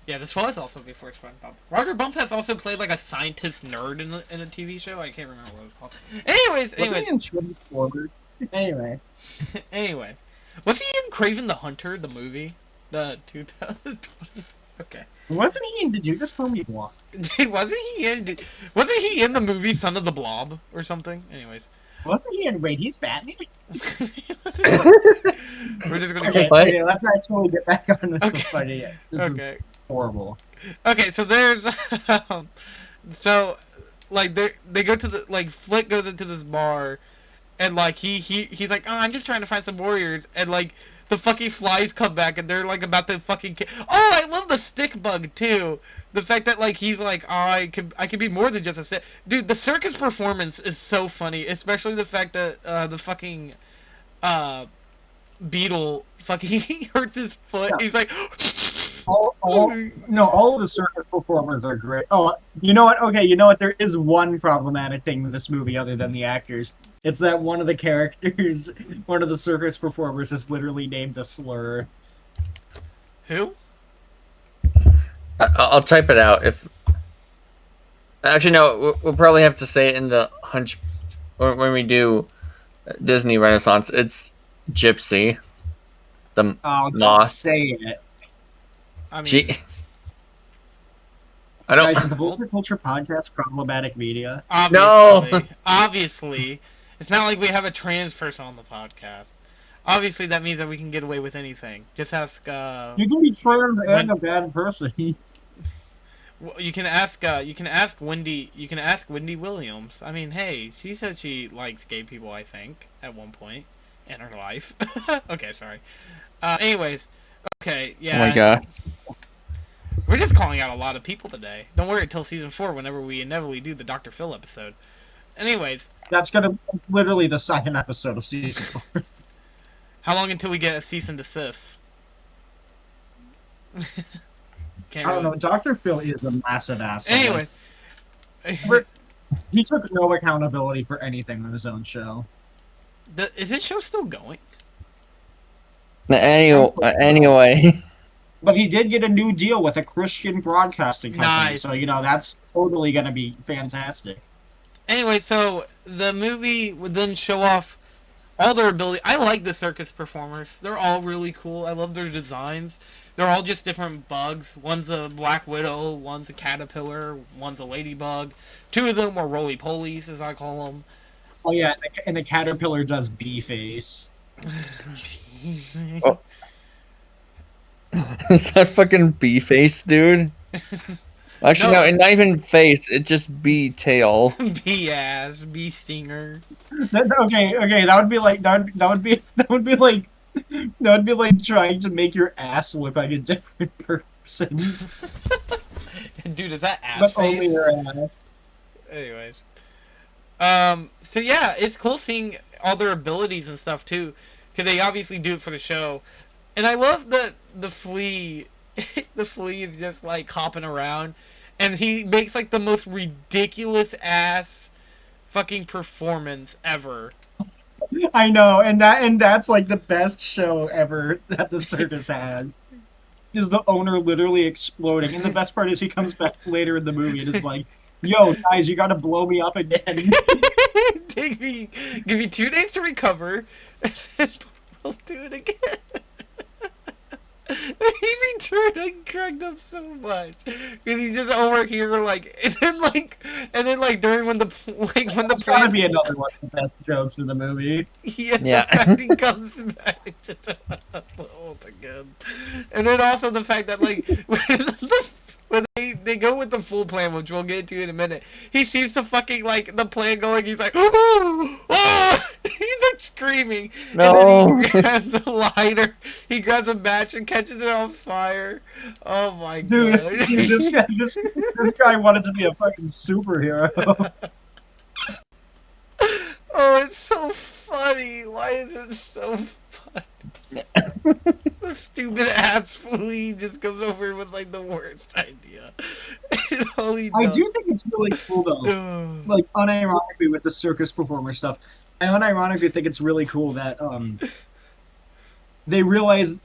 Yeah, this was also before SpongeBob. Roger Bump has also played like a scientist nerd in a TV show. I can't remember what it was called. Anyway. Anyway. Was he in Kraven the Hunter, the movie? The 2020? Okay. Wasn't he in Did You Just Call Me Blonde? wasn't he in the movie Son of the Blob or something? Anyways. Wasn't he in Wait, he's Batman? We're just gonna okay, let's actually get back on the fighting. This is horrible. Okay, so there's so like they go to the like Flick goes into this bar and like he's like, oh, I'm just trying to find some warriors, and like the fucking flies come back and they're like about to fucking oh, I love the stick bug too. The fact that like he's like, oh, I could be more than just a stick. Dude, the circus performance is so funny, especially the fact that the fucking beetle fucking hurts his foot. Yeah. He's like all of the circus performers are great. Oh, you know what? Okay, you know what? There is one problematic thing with this movie other than the actors. It's that one of the characters, one of the circus performers, is literally named a slur. Who? I'll type it out. If actually no, we'll probably have to say it in the hunch when we do Disney Renaissance. It's Gypsy. The moth. Say it. I mean, I don't. Guys, is the Vulture Culture podcast problematic media? Obviously, no. Obviously, it's not like we have a trans person on the podcast. Obviously, that means that we can get away with anything. Just ask. You can be trans and a bad person. You can ask Wendy. You can ask Wendy Williams. I mean, hey, she said she likes gay people. I think at one point in her life. Okay, sorry. Anyways, okay, yeah. Oh my god. We're just calling out a lot of people today. Don't worry until season 4, whenever we inevitably do the Dr. Phil episode. Anyways, that's gonna be literally the second episode of season 4. How long until we get a cease and desist? I don't know. Dr. Phil is a massive asshole. Anyway. He took no accountability for anything on his own show. Is his show still going? Anyway. But he did get a new deal with a Christian broadcasting company. Nice. So, that's totally going to be fantastic. Anyway, so the movie would then show off all their ability. I like the circus performers. They're all really cool. I love their designs. They're all just different bugs. One's a black widow, one's a caterpillar, one's a ladybug. 2 of them are roly-polies, as I call them. Oh yeah, and the caterpillar does bee face. Oh. Is that fucking bee face, dude? Actually, no, No, and not even face. It just bee tail. bee ass, bee stinger. Okay, that would be like that would be like trying to make your ass look like a different person's, Dude, is that ass but only face? your ass. Anyways. So yeah, it's cool seeing all their abilities and stuff too. Because they obviously do it for the show. And I love that the flea, the flea is just like hopping around. And he makes like the most ridiculous ass fucking performance ever. I know, and that's like the best show ever that the circus had. Is the owner literally exploding? And the best part is he comes back later in the movie and is like, "Yo, guys, you got to blow me up again." Give me 2 days to recover, and then we'll do it again. He returned and cracked up so much because he's just over here like, and then like during when the when the That's gotta plane, be another one of the best jokes in the movie. yeah, the Yeah. fact he comes back to the world again, and then also the fact that like when they go with the full plan, which we'll get to in a minute, he sees the fucking like the plan going. He's like, oh! He's like screaming, and then No. he grabs a lighter, he grabs a match and catches it on fire. Oh my Dude, god! this guy wanted to be a fucking superhero. Oh, it's so funny. Why is it so funny? The stupid ass flea just comes over with like the worst idea. And all he I does. do think it's really cool though, like unironically with the circus performer stuff. I unironically think it's really cool that they realize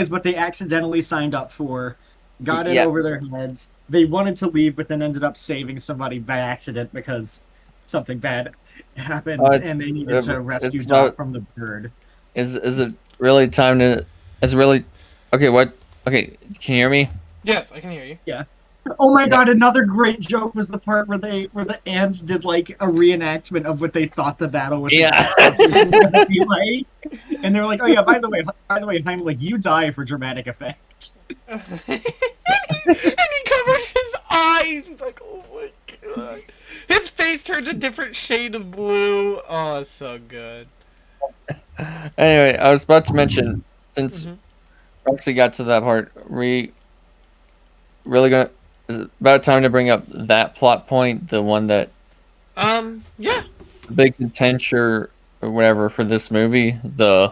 what they accidentally signed up for, got in Yeah. over their heads. They wanted to leave, but then ended up saving somebody by accident because something bad happened, and they needed to rescue it's Dot not. from the bird. Is it really time to? Is it really? Okay. What? Okay. Can you hear me? Yes, I can hear you. Yeah. Oh my Yeah. god! Another great joke was the part where the ants did like a reenactment of what they thought the battle with Yeah. the was gonna be like, and they were like, "Oh yeah, by the way, I'm like you die for dramatic effect." And he covers his eyes. He's like, oh my god. His face turns a different shade of blue. Oh, it's so good. Anyway, I was about to mention since Mhm. Roxy got to that part, we really gonna. Is it about time to bring up that plot point, the one that Yeah. big contention or whatever for this movie, the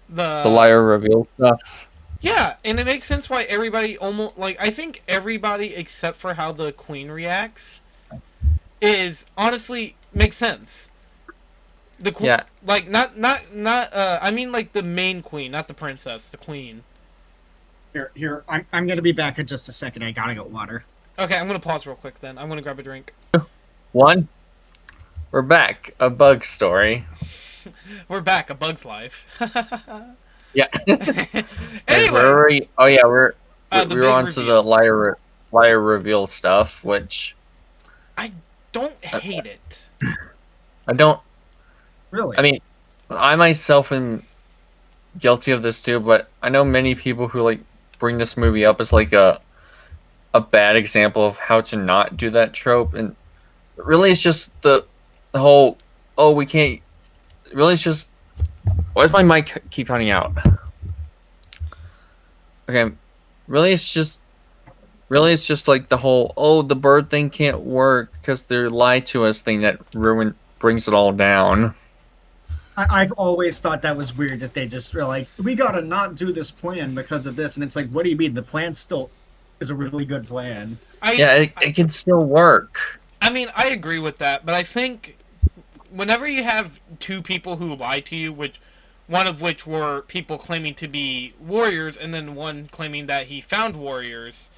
The liar reveal stuff. Yeah, and it makes sense why everybody almost like I think everybody except for how the queen reacts is honestly makes sense. The queen, Yeah. like not I mean like the main queen, not the princess, the queen. Here, I'm gonna be back in just a second. I gotta get water. Okay, I'm gonna pause real quick then. I'm gonna grab a drink. One, we're back. A bug story. We're back, A Bug's Life. Yeah. Anyway, Where were we? Oh yeah, we the were big on to reveal. the liar reveal stuff, which I don't hate it. I don't. Really? I mean, I myself am guilty of this too, but I know many people who like bring this movie up as like a bad example of how to not do that trope, and really it's just the whole we can't. Really, it's just why does my mic keep cutting out? Okay, really it's just like the whole the bird thing can't work because they lied to us thing that brings it all down. I've always thought that was weird that they just were like, we gotta not do this plan because of this, and it's like, what do you mean? The plan still is a really good plan. It can still work. I mean, I agree with that, but I think whenever you have two people who lie to you, which one of which were people claiming to be warriors, and then one claiming that he found warriors,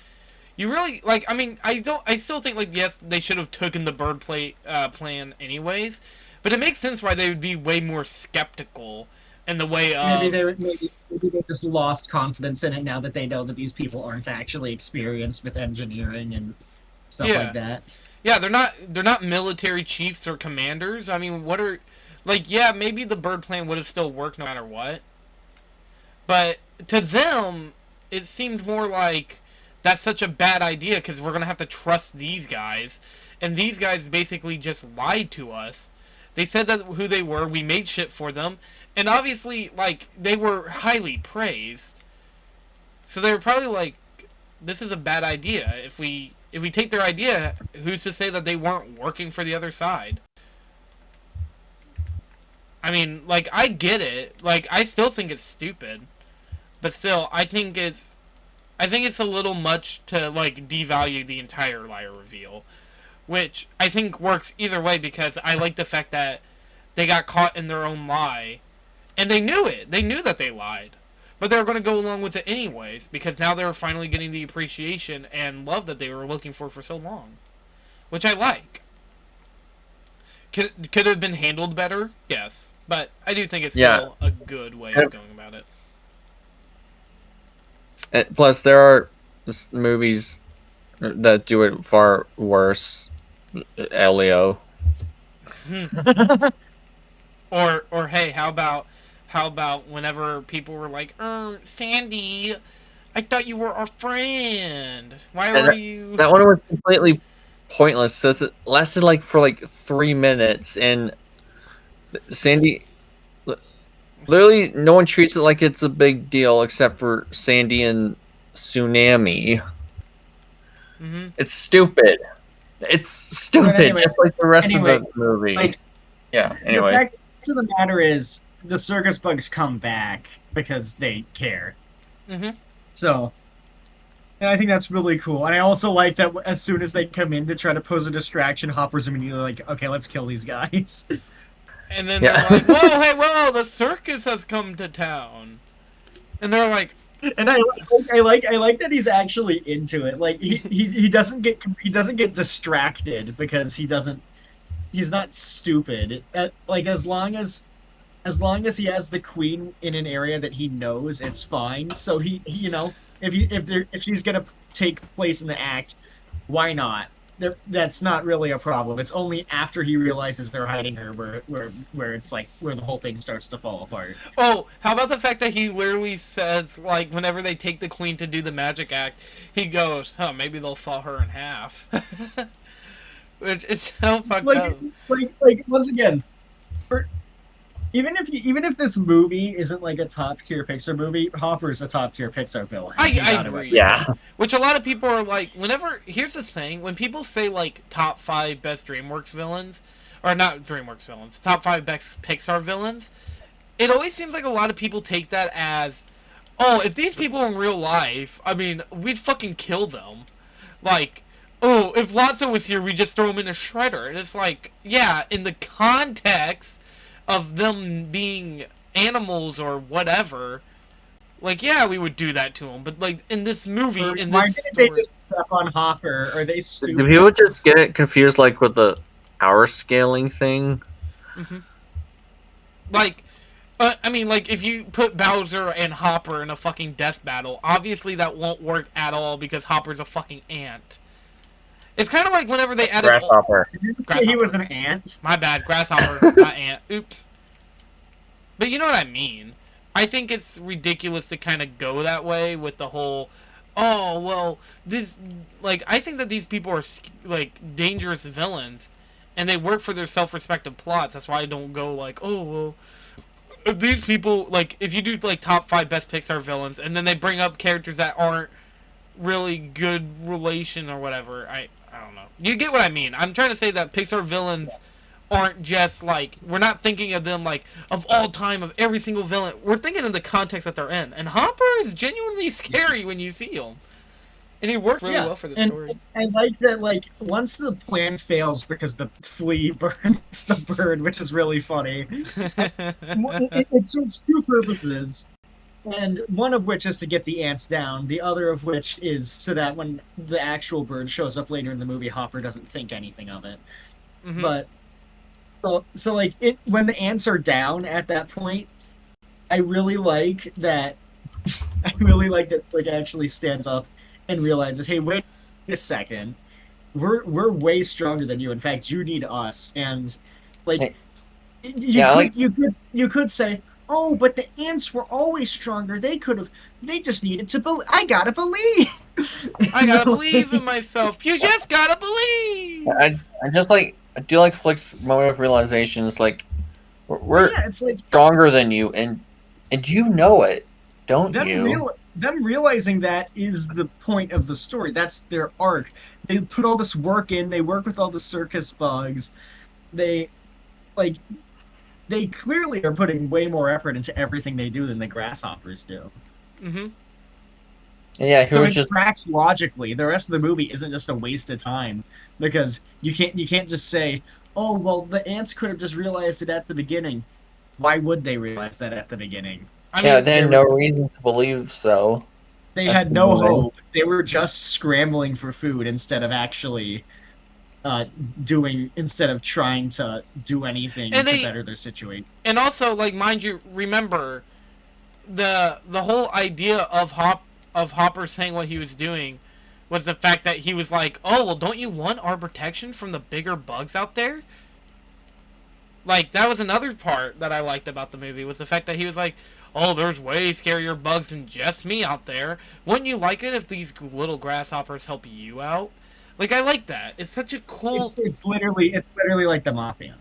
you really like. I mean, I still think like yes, they should have taken the bird plan anyways, but it makes sense why they would be way more skeptical in the way of Maybe they just lost confidence in it now that they know that these people aren't actually experienced with engineering and stuff Yeah. like that. Yeah, they're not military chiefs or commanders. I mean, what are like yeah, maybe the bird plan would have still worked no matter what. But to them, it seemed more like that's such a bad idea because we're going to have to trust these guys. And these guys basically just lied to us. They said that who they were, we made shit for them. And obviously, like, they were highly praised. So they were probably like, this is a bad idea. If we take their idea, who's to say that they weren't working for the other side? I mean, like, I get it. Like, I still think it's stupid. But still, I think it's a little much to like devalue the entire liar reveal, which I think works either way because I like the fact that they got caught in their own lie and they knew it. They knew that they lied. But they were going to go along with it anyways because now they were finally getting the appreciation and love that they were looking for so long, which I like. Could it have been handled better? Yes, but I do think it's still a good way of going about it. Plus, there are movies that do it far worse. Elio. Or hey, how about whenever people were like, Sandy, I thought you were our friend. Why were you? That one was completely pointless. So it lasted for 3 minutes, and Sandy. Literally, no one treats it like it's a big deal except for Sandy and Tsunami. Mm-hmm. It's stupid. It's stupid, anyway, just like the rest of the movie. Anyway. The fact of the matter is, the circus bugs come back because they care. Mm-hmm. So, and I think that's really cool. And I also like that as soon as they come in to try to pose a distraction, Hopper's immediately like, okay, let's kill these guys. And then they're like, whoa, hey, whoa, the circus has come to town. And they're like... And I like that he's actually into it. Like, he doesn't get distracted because he's not stupid. Like, as long as he has the queen in an area that he knows, it's fine. So he if she's gonna take place in the act, why not? That's not really a problem. It's only after he realizes they're hiding her where it's like where the whole thing starts to fall apart. Oh, how about the fact that he literally says, like, whenever they take the queen to do the magic act, he goes, maybe they'll saw her in half. Which is so fucked up. Like once again, even if this movie isn't like a top tier Pixar movie, Hopper's a top tier Pixar villain. I agree. Yeah. Which a lot of people are like, here's the thing, when people say like top 5 best DreamWorks villains, or not DreamWorks villains, top 5 best Pixar villains, it always seems like a lot of people take that as, oh, if these people in real life, I mean, we'd fucking kill them. Like, oh, if Lotso was here, we'd just throw him in a shredder. And it's like, yeah, in the context of them being animals or whatever, like, yeah, we would do that to them. But, like, in this movie, why didn't they just step on Hopper? Are they stupid? Do people just get it confused, like, with the power scaling thing? Mm-hmm. Like, I mean, like, if you put Bowser and Hopper in a fucking death battle, obviously that won't work at all because Hopper's a fucking ant. It's kind of like whenever they added... Grasshopper. Did you just say he was an ant? My bad, Grasshopper, not ant. Oops. But you know what I mean. I think it's ridiculous to kind of go that way with the whole... Oh, well, this... Like, I think that these people are, like, dangerous villains. And they work for their self-respective plots. That's why I don't go like, oh, well... These people, like, if you do, like, top 5 best Pixar villains, and then they bring up characters that aren't really good relation or whatever, I don't know. You get what I mean. I'm trying to say that Pixar villains aren't just, like, we're not thinking of them, like, of all time, of every single villain. We're thinking in the context that they're in. And Hopper is genuinely scary when you see him. And he worked really well for the story. I like that, like, once the plan fails because the flea burns the bird, which is really funny, it serves 2 purposes. And one of which is to get the ants down. The other of which is so that when the actual bird shows up later in the movie, Hopper doesn't think anything of it. Mm-hmm. But so like when the ants are down at that point, I really like that. I really like that. Like actually stands up and realizes, hey, wait a second. we're way stronger than you. In fact, you need us. And like Hey, yeah, like you could say, oh, but the ants were always stronger. They just needed to believe. I gotta believe. I gotta believe in myself. You just gotta believe. I just like I do like Flick's moment of realization. It's like But we're yeah, it's like stronger than you, and you know it, don't you? them realizing that is the point of the story. That's their arc. They put all this work in. They work with all the circus bugs. They like they clearly are putting way more effort into everything they do than the grasshoppers do. Mm-hmm. And yeah, he So was it just tracks logically. The rest of the movie isn't just a waste of time because you can't just say, "Oh, well, the ants could have just realized it at the beginning." Why would they realize that at the beginning? I yeah. mean, They had They no reason to believe so they at the had no beginning. hope. They were just scrambling for food instead of actually uh instead of trying to do anything and to they better their situation. and also like mind you, remember the whole idea of Hopper saying what he was doing was the fact that he was like, oh well, don't you want our protection from the bigger bugs out there? Like that was another part that I liked about the movie was the fact that he was like, oh, there's way scarier bugs than just me out there. Wouldn't you like it if these little grasshoppers help you out? Like I like that. It's such a cool. It's literally like the mafia.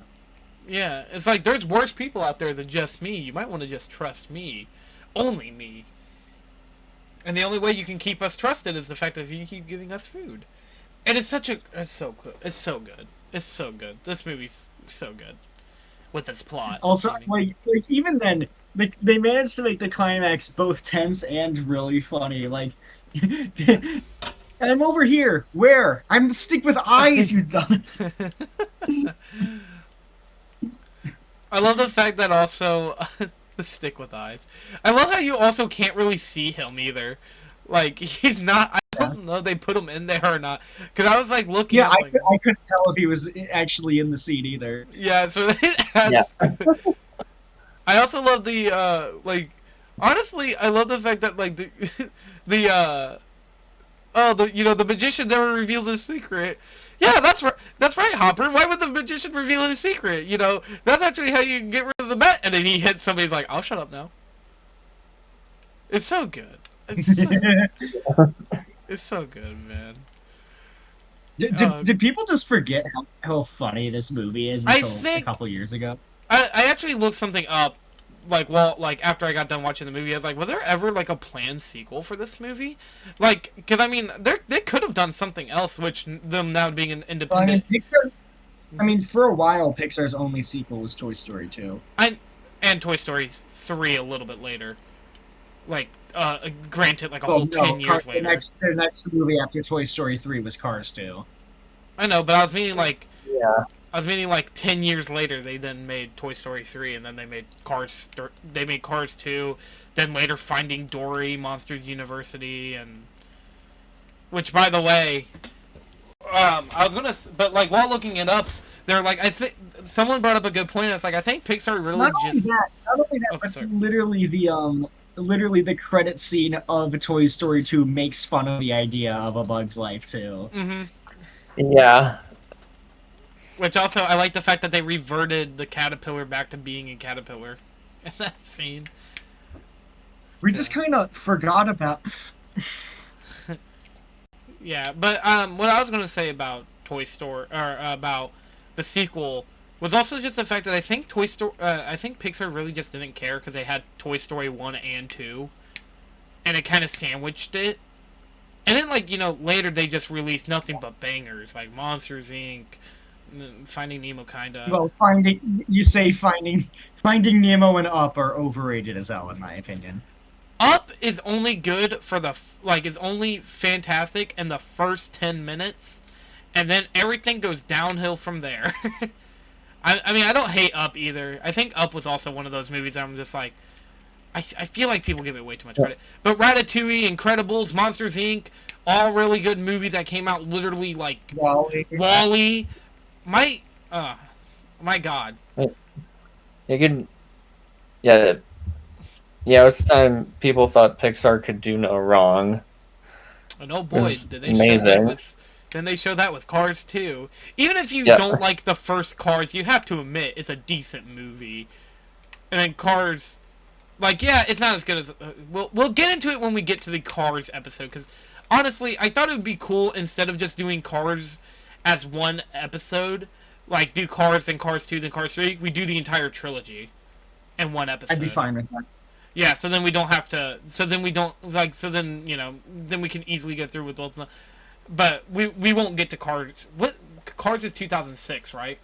Yeah, it's like there's worse people out there than just me. You might want to just trust me, only me. And the only way you can keep us trusted is the fact that you keep giving us food. And it's so good. It's so good. It's so good. This movie's so good with its plot. Also, I mean, even then, they managed to make the climax both tense and really funny. Like, I'm over here. Where? I'm the stick with eyes. You dumb. I love the fact that also the stick with eyes. I love how you also can't really see him either. Like he's not. I Yeah, don't know if they put him in there or not. Because I was like looking. yeah. I was like, I couldn't tell if he was actually in the scene either. yeah. So it Yeah, adds. I also love the like. Honestly, I love the fact that like the the oh the the magician never reveals his secret. Yeah, that's right. That's right, Hopper. Why would the magician reveal his secret? That's actually how you get rid of the bet. And then he hits somebody. He's like, "I'll shut up now." It's so good. It's so it's so good, man. Uh, Did people just forget how funny this movie is I until a think couple years ago? I actually looked something up, like after I got done watching the movie, I was like, was there ever like a planned sequel for this movie? Like, because I mean, they could have done something else, which them now being an Well, I mean, independent. Pixar. I mean, for a while, Pixar's only sequel was Toy Story 2. I and Toy Story 3 a little bit later, like granted, like a Oh whole no, 10 years later. the next movie after Toy Story 3 was Cars 2. I know, but I was meaning like yeah, 10 years later they then made Toy Story 3 and then they made Cars 2, then later Finding Dory, Monsters University, and which by the way, I was gonna but like while looking it up, they're like I think someone brought up a good point. It's like I think Pixar really just Not only that, oh but sorry literally the credit scene of Toy Story 2 makes fun of the idea of A Bug's Life too. mm-hmm. yeah. Which also I like the fact that they reverted the caterpillar back to being a caterpillar in that scene. We Yeah. just kind of forgot about. Yeah, but what I was gonna say about Toy Story or about the sequel was also just the fact that I think Pixar really just didn't care because they had Toy Story 1 and 2, and it kind of sandwiched it. And then like later they just released nothing but bangers like Monsters Inc., Finding Nemo, kinda. Well, finding Nemo and Up are overrated as hell in my opinion. Up is only good for is only fantastic in the first 10 minutes, and then everything goes downhill from there. I mean, I don't hate Up either. I think Up was also one of those movies that I'm just like, I feel like people give it way too much credit. But Ratatouille, Incredibles, Monsters Inc., all really good movies that came out literally like Wally. Wally. My, my God. You could, yeah, yeah. It was the time people thought Pixar could do no wrong. And oh It boy, was did they show that amazing. with Then they show that with Cars 2. Even if you Yeah. don't like the first Cars, you have to admit it's a decent movie. And then Cars, like, yeah, it's not as good as we'll get into it when we get to the Cars episode. Because honestly, I thought it would be cool instead of just doing Cars as one episode, like do Cars then Cars 2 then Cars 3. We do the entire trilogy in one episode. I'd be fine with that. Yeah, so then we don't have to. So then we don't like. So then then we can easily get through with both. But we won't get to Cars. What Cars is 2006, right?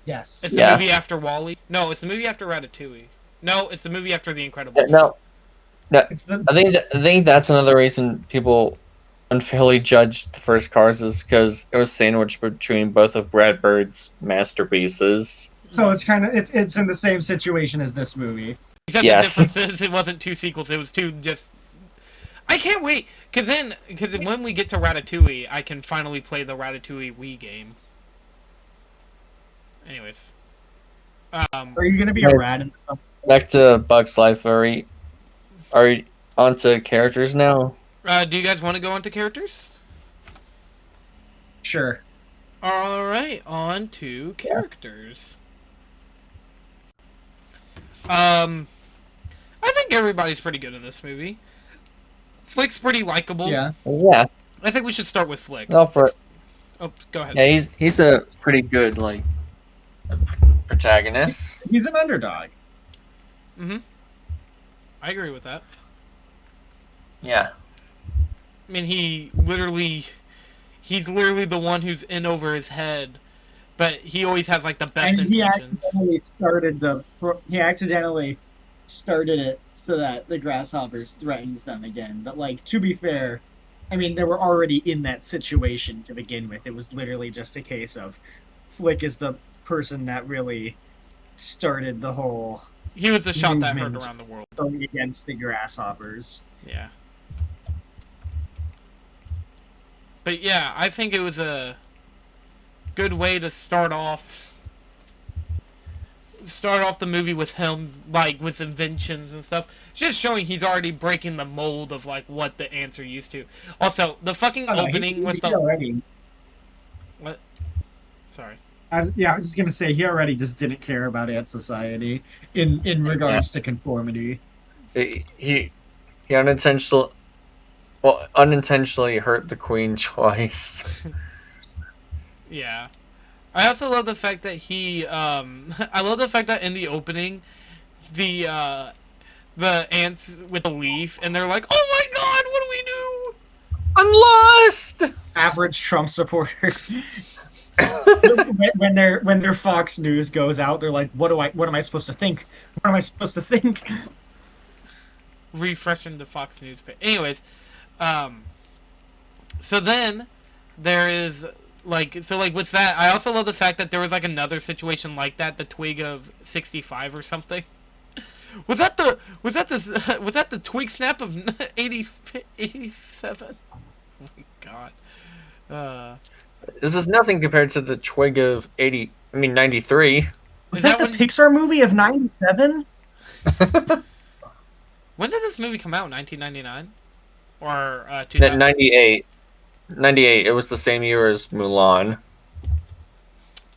Yes. It's the movie after WALL-E. No, it's the movie after Ratatouille. No, it's the movie after The Incredibles. No, It's the, I think that's another reason people unfairly judged the first Cars is because it was sandwiched between both of Brad Bird's masterpieces. so it's kind of it's in the same situation as this movie. Except Yes. the difference is it wasn't two sequels. It was two just. I can't wait because when we get to Ratatouille, I can finally play the Ratatouille Wii game. Anyways, Are you gonna be a rat? Back to Bugs Life. Are you on to characters now? do you guys want to go on to characters? Sure. All right, on to characters. I think everybody's pretty good in this movie. Flick's pretty likable. Yeah. Yeah. I think we should start with Flick. No, for Oh, go ahead. yeah, he's a pretty good protagonist. He's an underdog. Mm-hmm. I agree with that. Yeah. I mean, he's literally the one who's in over his head, but he always has like the best And he intentions. he accidentally started it so that the grasshoppers threatens them again. But like, to be fair, I mean, they were already in that situation to begin with. It was literally just a case of Flick is the person that really started the whole He was the shot that heard movement around the world. going against the grasshoppers. Yeah. But yeah, I think it was a good way to start off the movie with him, like, with inventions and stuff. Just showing he's already breaking the mold of, like, what the ants are used to. Also, the fucking opening with the... Already. What? Sorry. I was just gonna say he already just didn't care about ant society in regards to conformity. He unintentionally hurt the queen twice. Yeah. I also love the fact that I love the fact that in the opening, the ants with the leaf, and they're like, "Oh my god, what do we do?" I'm lost. Average Trump supporter. when their Fox News goes out, they're like, what am I supposed to think? What am I supposed to think? Refreshing the Fox News page. Anyways, so then there is with that, I also love the fact that there was like another situation like that, the twig of 65 or something. Was that the twig snap of 87? Oh my god. This is nothing compared to the twig of 93. Was that the Pixar movie of 97? When did this movie come out? 1999 or 2000? 98. 98. It was the same year as Mulan.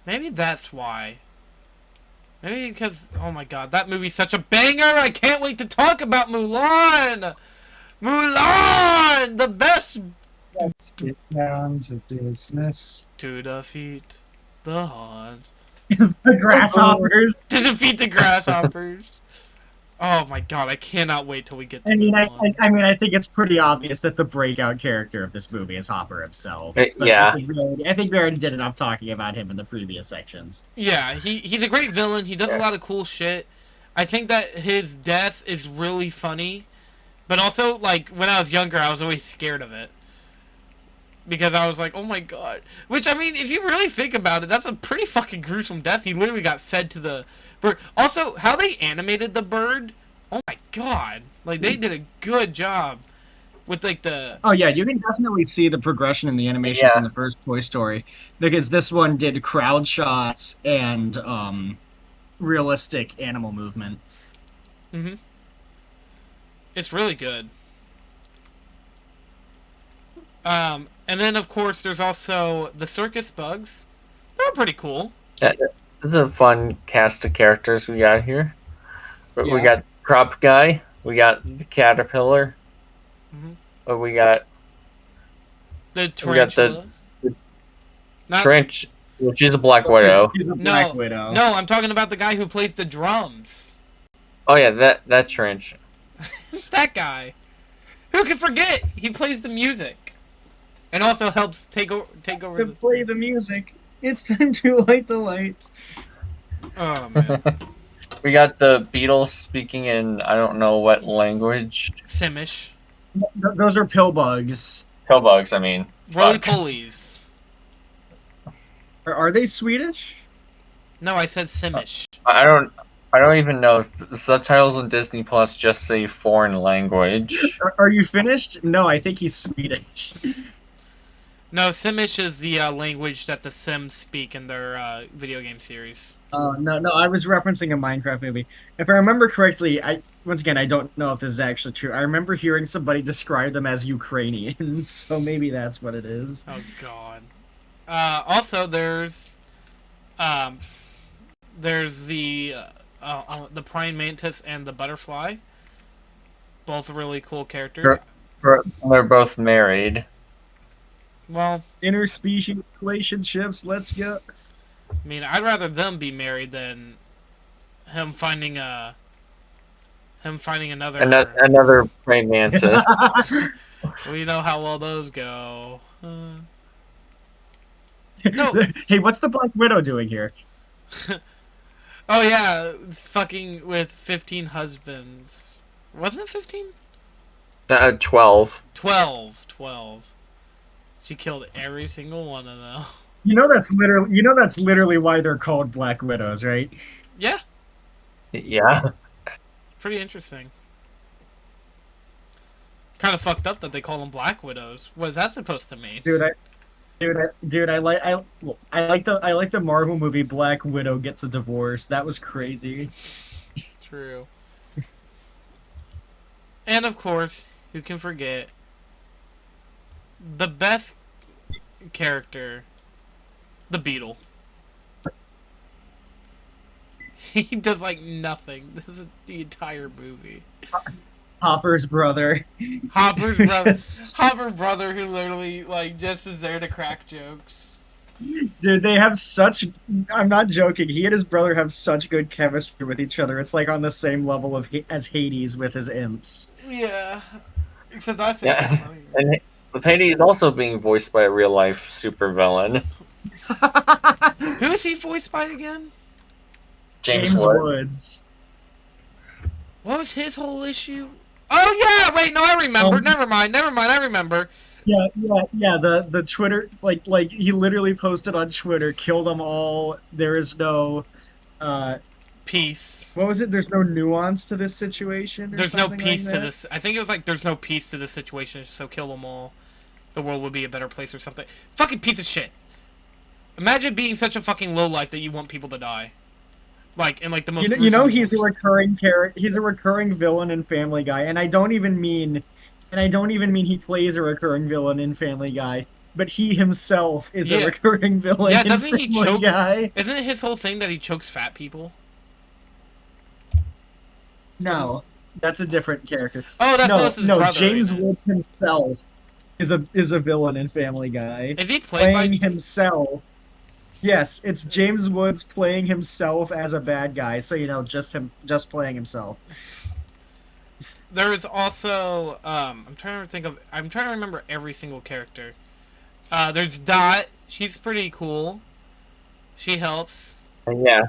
Maybe that's why. Maybe because, oh my god, that movie's such a banger! I can't wait to talk about Mulan! Mulan! The best! Let's get down to business. To defeat the Hans. The grasshoppers. To defeat the grasshoppers. Oh my god, I cannot wait till we get to Mulan. I think it's pretty obvious that the breakout character of this movie is Hopper himself. But Yeah. I think we already did enough talking about him in the previous sections. Yeah, he's a great villain. He does a lot of cool shit. I think that his death is really funny. But also, like, when I was younger, I was always scared of it. Because I was like, oh my god. Which, I mean, if you really think about it, that's a pretty fucking gruesome death. He literally got fed to the bird. Also, how they animated the bird, oh my god. Like, they did a good job with, like, the... Oh yeah, you can definitely see the progression in the animation from the first Toy Story. Because this one did crowd shots and realistic animal movement. Mm-hmm. It's really good. And then, of course, there's also the circus bugs. They're pretty cool. This is a fun cast of characters we got here. We Yeah. got Crop Guy. We got the Caterpillar. We got the Tarantula. Trench, which is a Black Widow. She's a Black Widow. No, I'm talking about the guy who plays the drums. Oh yeah, that Trench. That guy. Who can forget? He plays the music, and also helps take over. To play the music, it's time to light the lights. Oh man. We got the Beatles speaking in I don't know what language. Simish. Those are pill bugs. Pill bugs, I mean. Roly polies. Are they Swedish? No, I said Simish. I don't even know if the subtitles on Disney Plus just say foreign language. Are you finished? No, I think he's Swedish. No, Simish is the language that the Sims speak in their video game series. No, I was referencing a Minecraft movie. If I remember correctly, once again, I don't know if this is actually true. I remember hearing somebody describe them as Ukrainian, so maybe that's what it is. Oh god. Also, there's the praying mantis and the butterfly. Both really cool characters. They're both married. Well, interspecies relationships. Let's go. I mean, I'd rather them be married than him finding another praying mantis. We know how well those go. No. Hey, what's the Black Widow doing here? Oh yeah, fucking with 15 husbands. Wasn't it 15? 12. 12. She killed every single one of them. You know that's literally why they're called Black Widows, right? Yeah. Yeah. Pretty interesting. Kind of fucked up that they call them Black Widows. What is that supposed to mean? Dude, I like the Marvel movie Black Widow Gets a Divorce. That was crazy. True. And of course, who can forget the best character, the Beetle. He does like nothing. This is the entire movie. Hopper's brother. Hopper's brother who literally like just is there to crack jokes. Dude, they have such... I'm not joking. He and his brother have such good chemistry with each other. It's like on the same level as Hades with his imps. Yeah. Except I think it's funny. And with Hades also being voiced by a real-life supervillain. Who is he voiced by again? James Woods. What was his whole issue? Oh yeah! Wait, no, I remember. Never mind. I remember. Yeah. The Twitter, like he literally posted on Twitter, "Kill them all. There is no peace." What was it? There's no nuance to this situation. There's no peace to this. I think it was like there's no peace to this situation, so kill them all. The world would be a better place or something. Fucking piece of shit. Imagine being such a fucking lowlife that you want people to die. Like in like the most. He's a recurring character. He's a recurring villain in Family Guy, and I don't even mean he plays a recurring villain in Family Guy, but he himself is a recurring villain in Family Guy. Isn't it his whole thing that he chokes fat people? No, that's a different character. Oh, that's his brother. James Woods himself is a villain in Family Guy. Is he playing himself? Yes, it's James Woods playing himself as a bad guy. So just playing himself. There is also I'm trying to remember every single character. There's Dot. She's pretty cool. She helps. Yeah.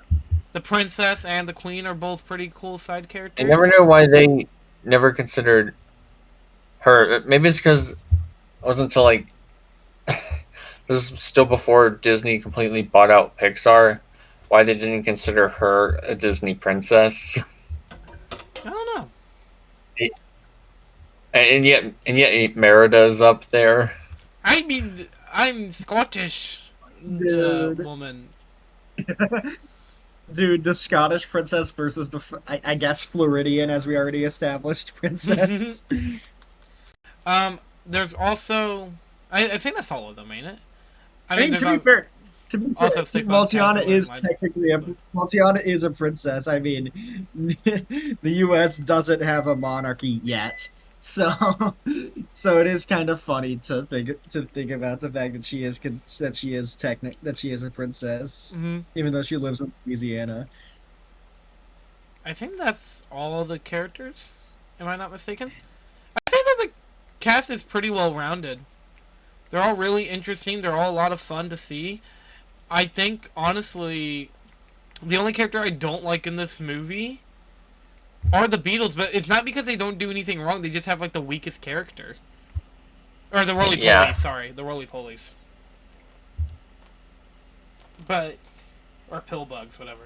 The princess and the queen are both pretty cool side characters. I never know why they never considered her. Maybe it's because it wasn't until like this is still before Disney completely bought out Pixar. Why they didn't consider her a Disney princess? I don't know. And yet Merida's up there. I mean, I'm Scottish, woman. Dude, the Scottish princess versus the, I guess, Floridian, as we already established, princess. There's also I think that's all of them, ain't it? I I mean, mean, there's al- to be fair, also Stickbot, Maltiana Tadpole, and is Light. technically a Maltiana is a princess. I mean, the U.S. doesn't have a monarchy yet, so so it is kind of funny to think about the fact that she is a princess, Mm-hmm. even though she lives in Louisiana. I think that's all of the characters. Am I not mistaken? I think that the cast is pretty well rounded. They're all really interesting. They're all a lot of fun to see. I think, honestly, the only character I don't like in this movie are the Beatles, but it's not because they don't do anything wrong. They just have like the weakest character, or the roly polies. Yeah. Sorry, the roly polies. But or pill bugs, whatever.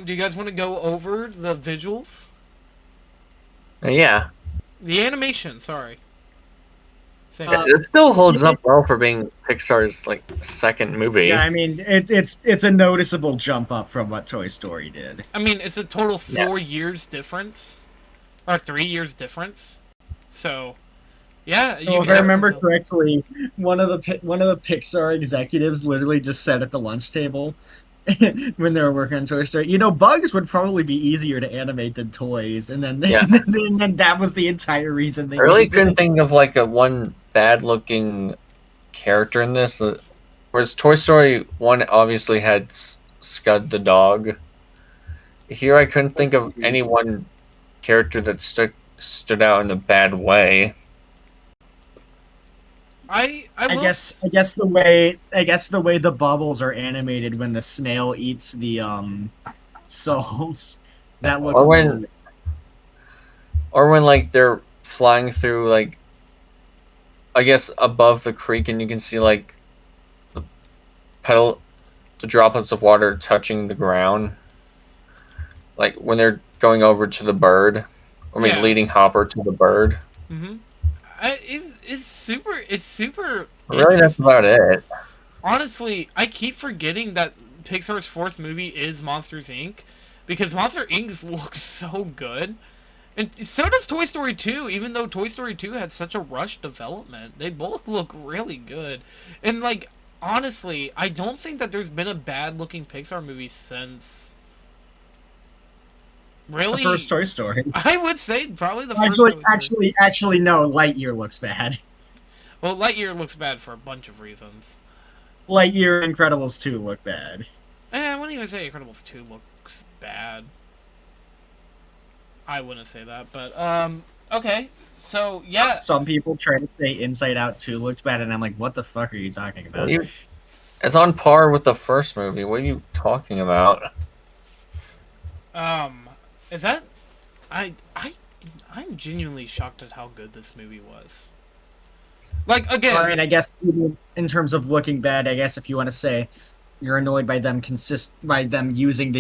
Do you guys want to go over the visuals, Yeah. the animation? Sorry, same. It still holds up well for being Pixar's like second movie. Yeah, I mean, it's a noticeable jump up from what Toy Story did. I mean, it's a total Yeah. 4 years difference, or 3 years difference. So, yeah, So if I remember correctly, one of the Pixar executives literally just said at the lunch table when they were working on Toy Story, bugs would probably be easier to animate than toys, and then Yeah. and then that was the entire reason they I really made couldn't it. think of like a one bad looking character in this. Whereas Toy Story 1 obviously had Scud the dog. Here I couldn't think of any one character that stood out in a bad way. I guess the way the bubbles are animated when the snail eats the souls, that looks Or when like they're flying through like I guess above the creek and you can see like the the droplets of water touching the ground. Like when they're going over to the bird. Leading Hopper to the bird. Mm-hmm. It's super. It's super. Really, that's about it. Honestly, I keep forgetting that Pixar's fourth movie is Monsters Inc. because Monster Inc. looks so good, and so does Toy Story 2. Even though Toy Story 2 had such a rushed development, they both look really good. And like, honestly, I don't think that there's been a bad-looking Pixar movie since. Really? The first Toy Story. I would say probably the first. Actually, no. Lightyear looks bad. Well, Lightyear looks bad for a bunch of reasons. Lightyear and Incredibles 2 look bad. I wouldn't even say Incredibles 2 looks bad. I wouldn't say that, but okay. So yeah, Some people try to say Inside Out 2 looked bad, and I'm like, what the fuck are you talking about? It's on par with the first movie. What are you talking about? is that I'm genuinely shocked at how good this movie was. Like again, I mean, I guess in terms of looking bad, I guess if you want to say you're annoyed by them using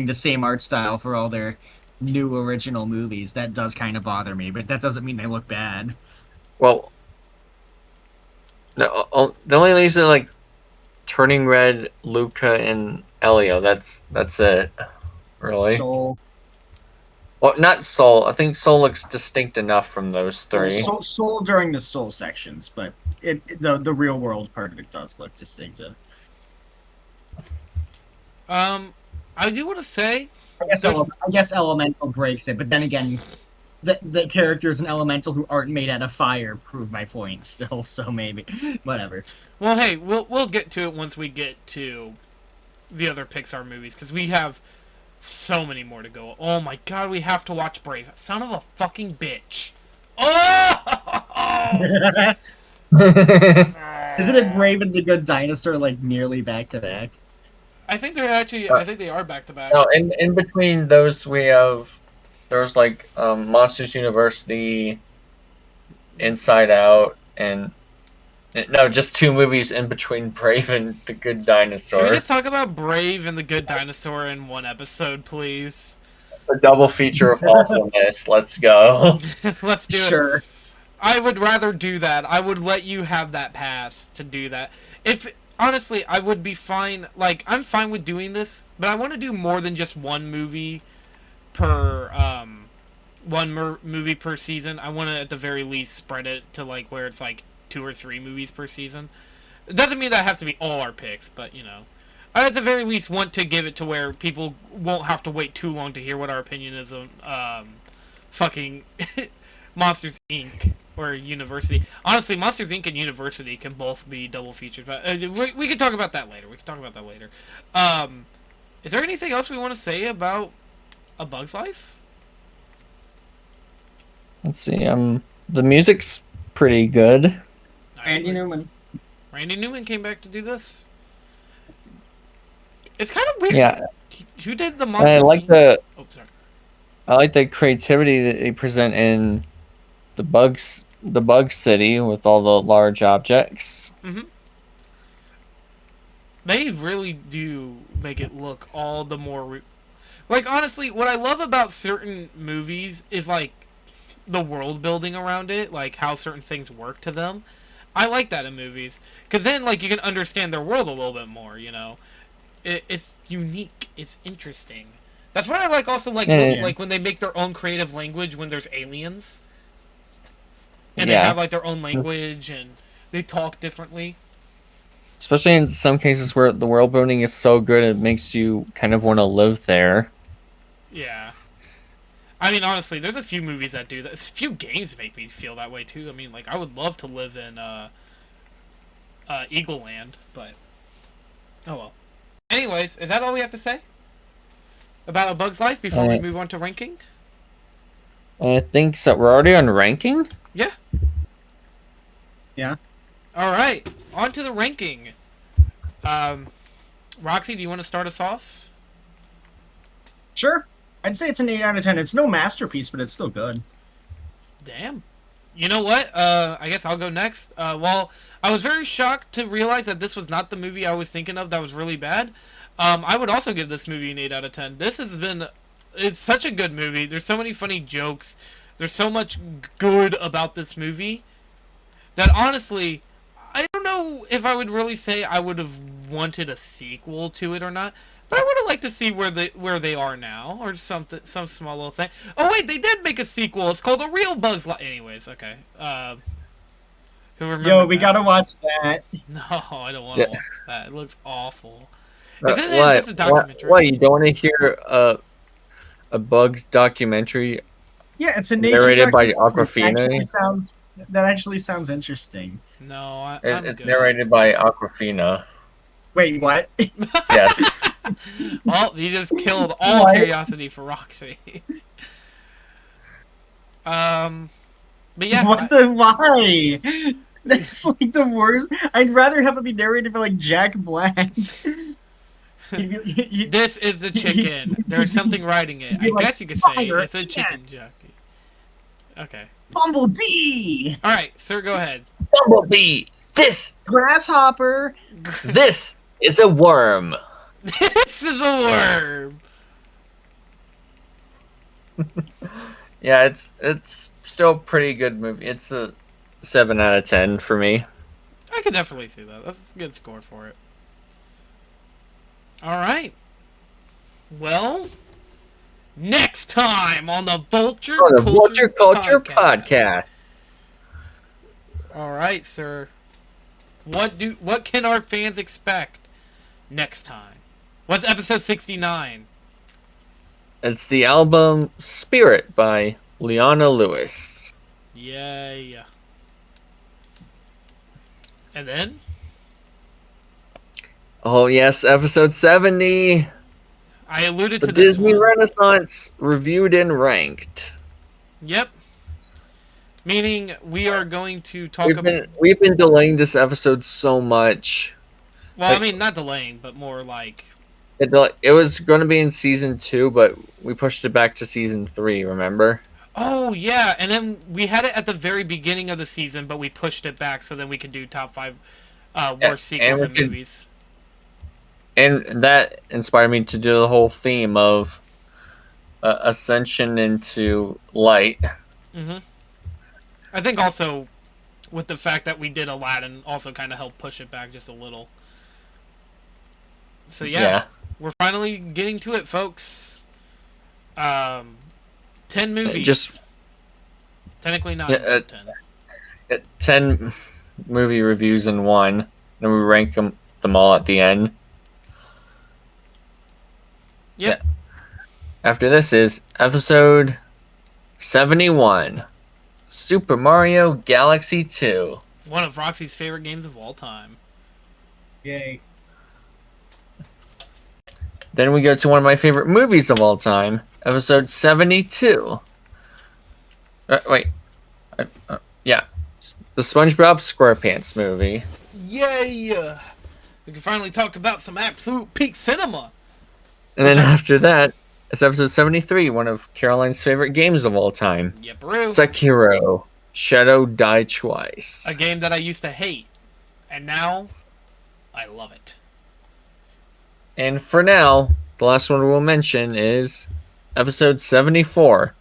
the same art style for all their new original movies, that does kind of bother me. But that doesn't mean they look bad. Well, the only reason like Turning Red, Luca, and Elio. That's it. Really. Soul. Well, not Soul. I think Soul looks distinct enough from those three. Soul during the Soul sections, but the real world part of it does look distinctive. I do want to say, I guess Elemental breaks it, but then again, the characters in Elemental who aren't made out of fire prove my point still. So maybe whatever. Well, hey, we'll get to it once we get to the other Pixar movies because we have so many more to go. Oh my god, we have to watch Brave. Son of a fucking bitch. Oh! Isn't it Brave and the Good Dinosaur like nearly back to back? I think they're actually. I think they are back to back. No, in between those we have there's like Monsters University, Inside Out, and no, just two movies in between Brave and the Good Dinosaur. Can we just talk about Brave and the Good Dinosaur in one episode, please? A double feature of awfulness. Let's go. Let's do it. Sure. I would rather do that. I would let you have that pass to do that. If honestly, I would be fine. Like I'm fine with doing this, but I want to do more than just one movie per movie per season. I want to at the very least spread it to like where it's like 2 or 3 movies per season. It doesn't mean that has to be all our picks, but I at the very least want to give it to where people won't have to wait too long to hear what our opinion is on fucking Monsters Inc. or University. Honestly, Monsters Inc. and University can both be double features, but we can talk about that later. Is there anything else we want to say about A Bug's Life? Let's see. The music's pretty good. Randy Newman. Randy Newman came back to do this. It's kind of weird. Yeah. Who did the Monsters I like Inc.? Oh, sorry. I like the creativity that they present in the bug city with all the large objects. Mm-hmm. They really do make it look all the more like, honestly, what I love about certain movies is like the world building around it, like how certain things work to them. I like that in movies because then like you can understand their world a little bit more. It's unique. It's interesting. That's what I like. Also, like like when they make their own creative language when there's aliens, and they have like their own language and they talk differently. Especially in some cases where the world building is so good, it makes you kind of want to live there. Yeah. I mean, honestly, there's a few movies that do that. A few games make me feel that way too. I mean, like I would love to live in Eagle Land, but oh well. Anyways, is that all we have to say about A Bug's Life before we move on to ranking? I think so. We're already on ranking? Yeah. Yeah. All right, on to the ranking. Roxy, do you want to start us off? Sure. I'd say it's an 8 out of 10. It's no masterpiece, but it's still good. Damn. You know what? I guess I'll go next. Well, I was very shocked to realize that this was not the movie I was thinking of that was really bad. I would also give this movie an 8 out of 10. It's such a good movie. There's so many funny jokes. There's so much good about this movie that honestly, I don't know if I would really say I would have wanted a sequel to it or not. But I would have liked to see where they are now, or some small little thing. Oh wait, they did make a sequel. It's called The Real Bugs Life. Anyways, okay. Who remembers? Yo, we gotta watch that. No, I don't want to watch that. It looks awful. What? Just a documentary? What? You don't want to hear a Bugs documentary? Yeah, it's a nature narrated by documentary. Awkwafina. That actually sounds interesting. No, it's narrated by Awkwafina. Wait, what? Yes. Well, you just killed all curiosity for Roxy. But yeah. Why? That's like the worst. I'd rather have it be narrated by like Jack Black. This is the chicken. There's something riding it. I guess you could say it's a chicken jockey. Okay. Bumblebee! Alright, sir, go ahead. Bumblebee! This! Grasshopper! This is a worm! This is a worm! Yeah, it's still a pretty good movie. It's a 7 out of 10 for me. I could definitely see that. That's a good score for it. Alright. Well, next time on the Vulture Culture Podcast. All right, sir. What can our fans expect next time? What's episode 69? It's the album Spirit by Leona Lewis. Yay. And then? Oh yes, episode 70. I alluded to the this Disney one. Renaissance reviewed and ranked. Yep. Meaning we are going to talk about. We've been delaying this episode so much. Well, I mean, not delaying, but more like. It was going to be in season 2, but we pushed it back to season 3. Remember? Oh yeah, and then we had it at the very beginning of the season, but we pushed it back so then we could do top 5 worst sequels in movies. And that inspired me to do the whole theme of ascension into light. Mm-hmm. I think also with the fact that we did Aladdin also kind of helped push it back just a little. So yeah, we're finally getting to it, folks. 10 movies. Just technically not 10. movie reviews in one, and we rank them all at the end. Yep. Yeah. After this is episode 71, Super Mario Galaxy 2. One of Roxy's favorite games of all time. Yay. Then we go to one of my favorite movies of all time, episode 72. Wait. Yeah. The SpongeBob SquarePants movie. Yay! We can finally talk about some absolute peak cinema. And then after that, it's episode 73, one of Caroline's favorite games of all time. Yep, bro. Sekiro, Shadow Die Twice. A game that I used to hate, and now I love it. And for now, the last one we'll mention is episode 74,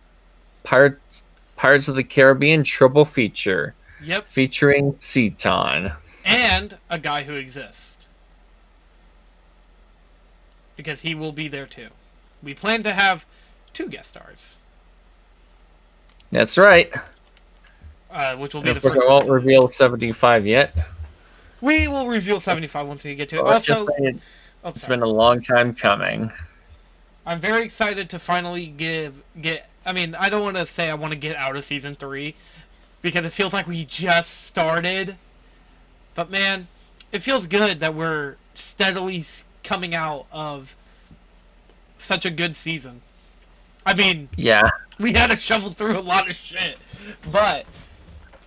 Pirates of the Caribbean Triple Feature. Yep. Featuring Seaton. And a guy who exists. Because he will be there too. We plan to have 2 guest stars. That's right. Which will be And the of course, first. I won't reveal 75 yet. We will reveal 75 once we get to it. Well, Also, it's been a long time coming. I'm very excited to finally get. I mean, I don't want to say I want to get out of season 3 because it feels like we just started. But man, it feels good that we're steadily coming out of such a good season. I mean, yeah, we had to shovel through a lot of shit, but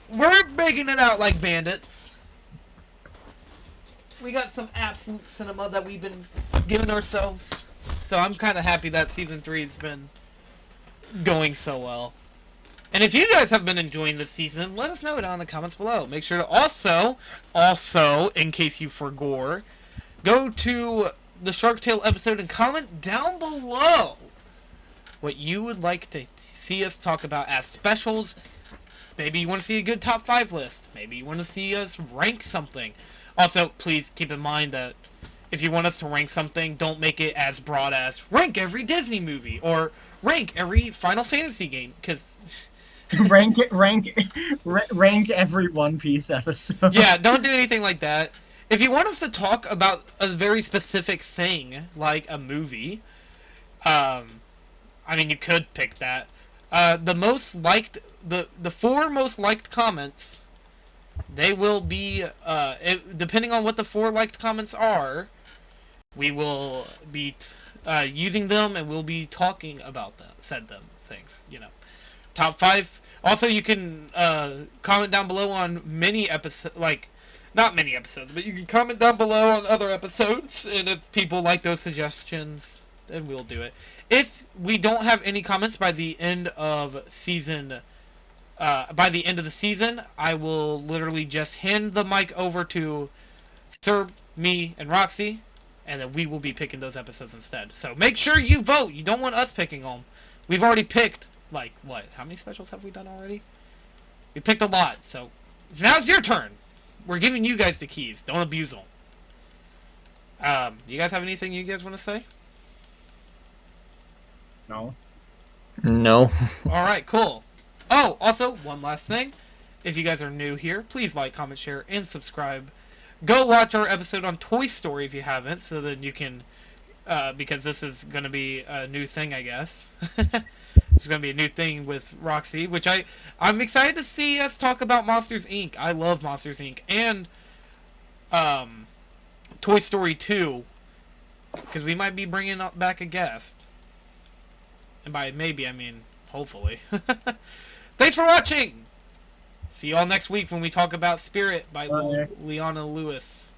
we're making it out like bandits. We got some absolute cinema that we've been giving ourselves. So I'm kind of happy that season 3's been going so well. And if you guys have been enjoying this season, let us know down in the comments below. Make sure to also, in case you forgot, go to the Shark Tale episode and comment down below what you would like to see us talk about as specials. Maybe you want to see a good top 5 list. Maybe you want to see us rank something. Also, please keep in mind that if you want us to rank something, don't make it as broad as rank every Disney movie or rank every Final Fantasy game, because rank every One Piece episode. yeah, don't do anything like that. If you want us to talk about a very specific thing, like a movie, I mean, you could pick that. The most liked, the 4 most liked comments, they will be, depending on what the 4 liked comments are, we will be using them, and we'll be talking about them, things, you know. Top 5. Also, you can comment down below on many episodes, like, not many episodes, but you can comment down below on other episodes, and if people like those suggestions, then we'll do it. If we don't have any comments by the end of the season, I will literally just hand the mic over to Sir, me, and Roxy, and then we will be picking those episodes instead. So make sure you vote. You don't want us picking them. We've already picked, like, what? How many specials have we done already? We picked a lot, so now's your turn. We're giving you guys the keys. Don't abuse them. You guys have anything you guys want to say? No. No. Alright, cool. Oh, also, one last thing. If you guys are new here, please like, comment, share, and subscribe. Go watch our episode on Toy Story if you haven't, so that you can, because this is going to be a new thing, I guess. It's going to be a new thing with Roxy, which I'm excited to see us talk about Monsters, Inc. I love Monsters, Inc. And Toy Story 2, because we might be bringing back a guest. And by maybe, I mean hopefully. Thanks for watching! See you all next week when we talk about Spirit by Leona Lewis.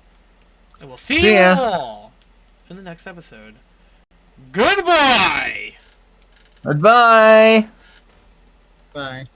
And we'll see you all in the next episode. Goodbye! Goodbye! Bye.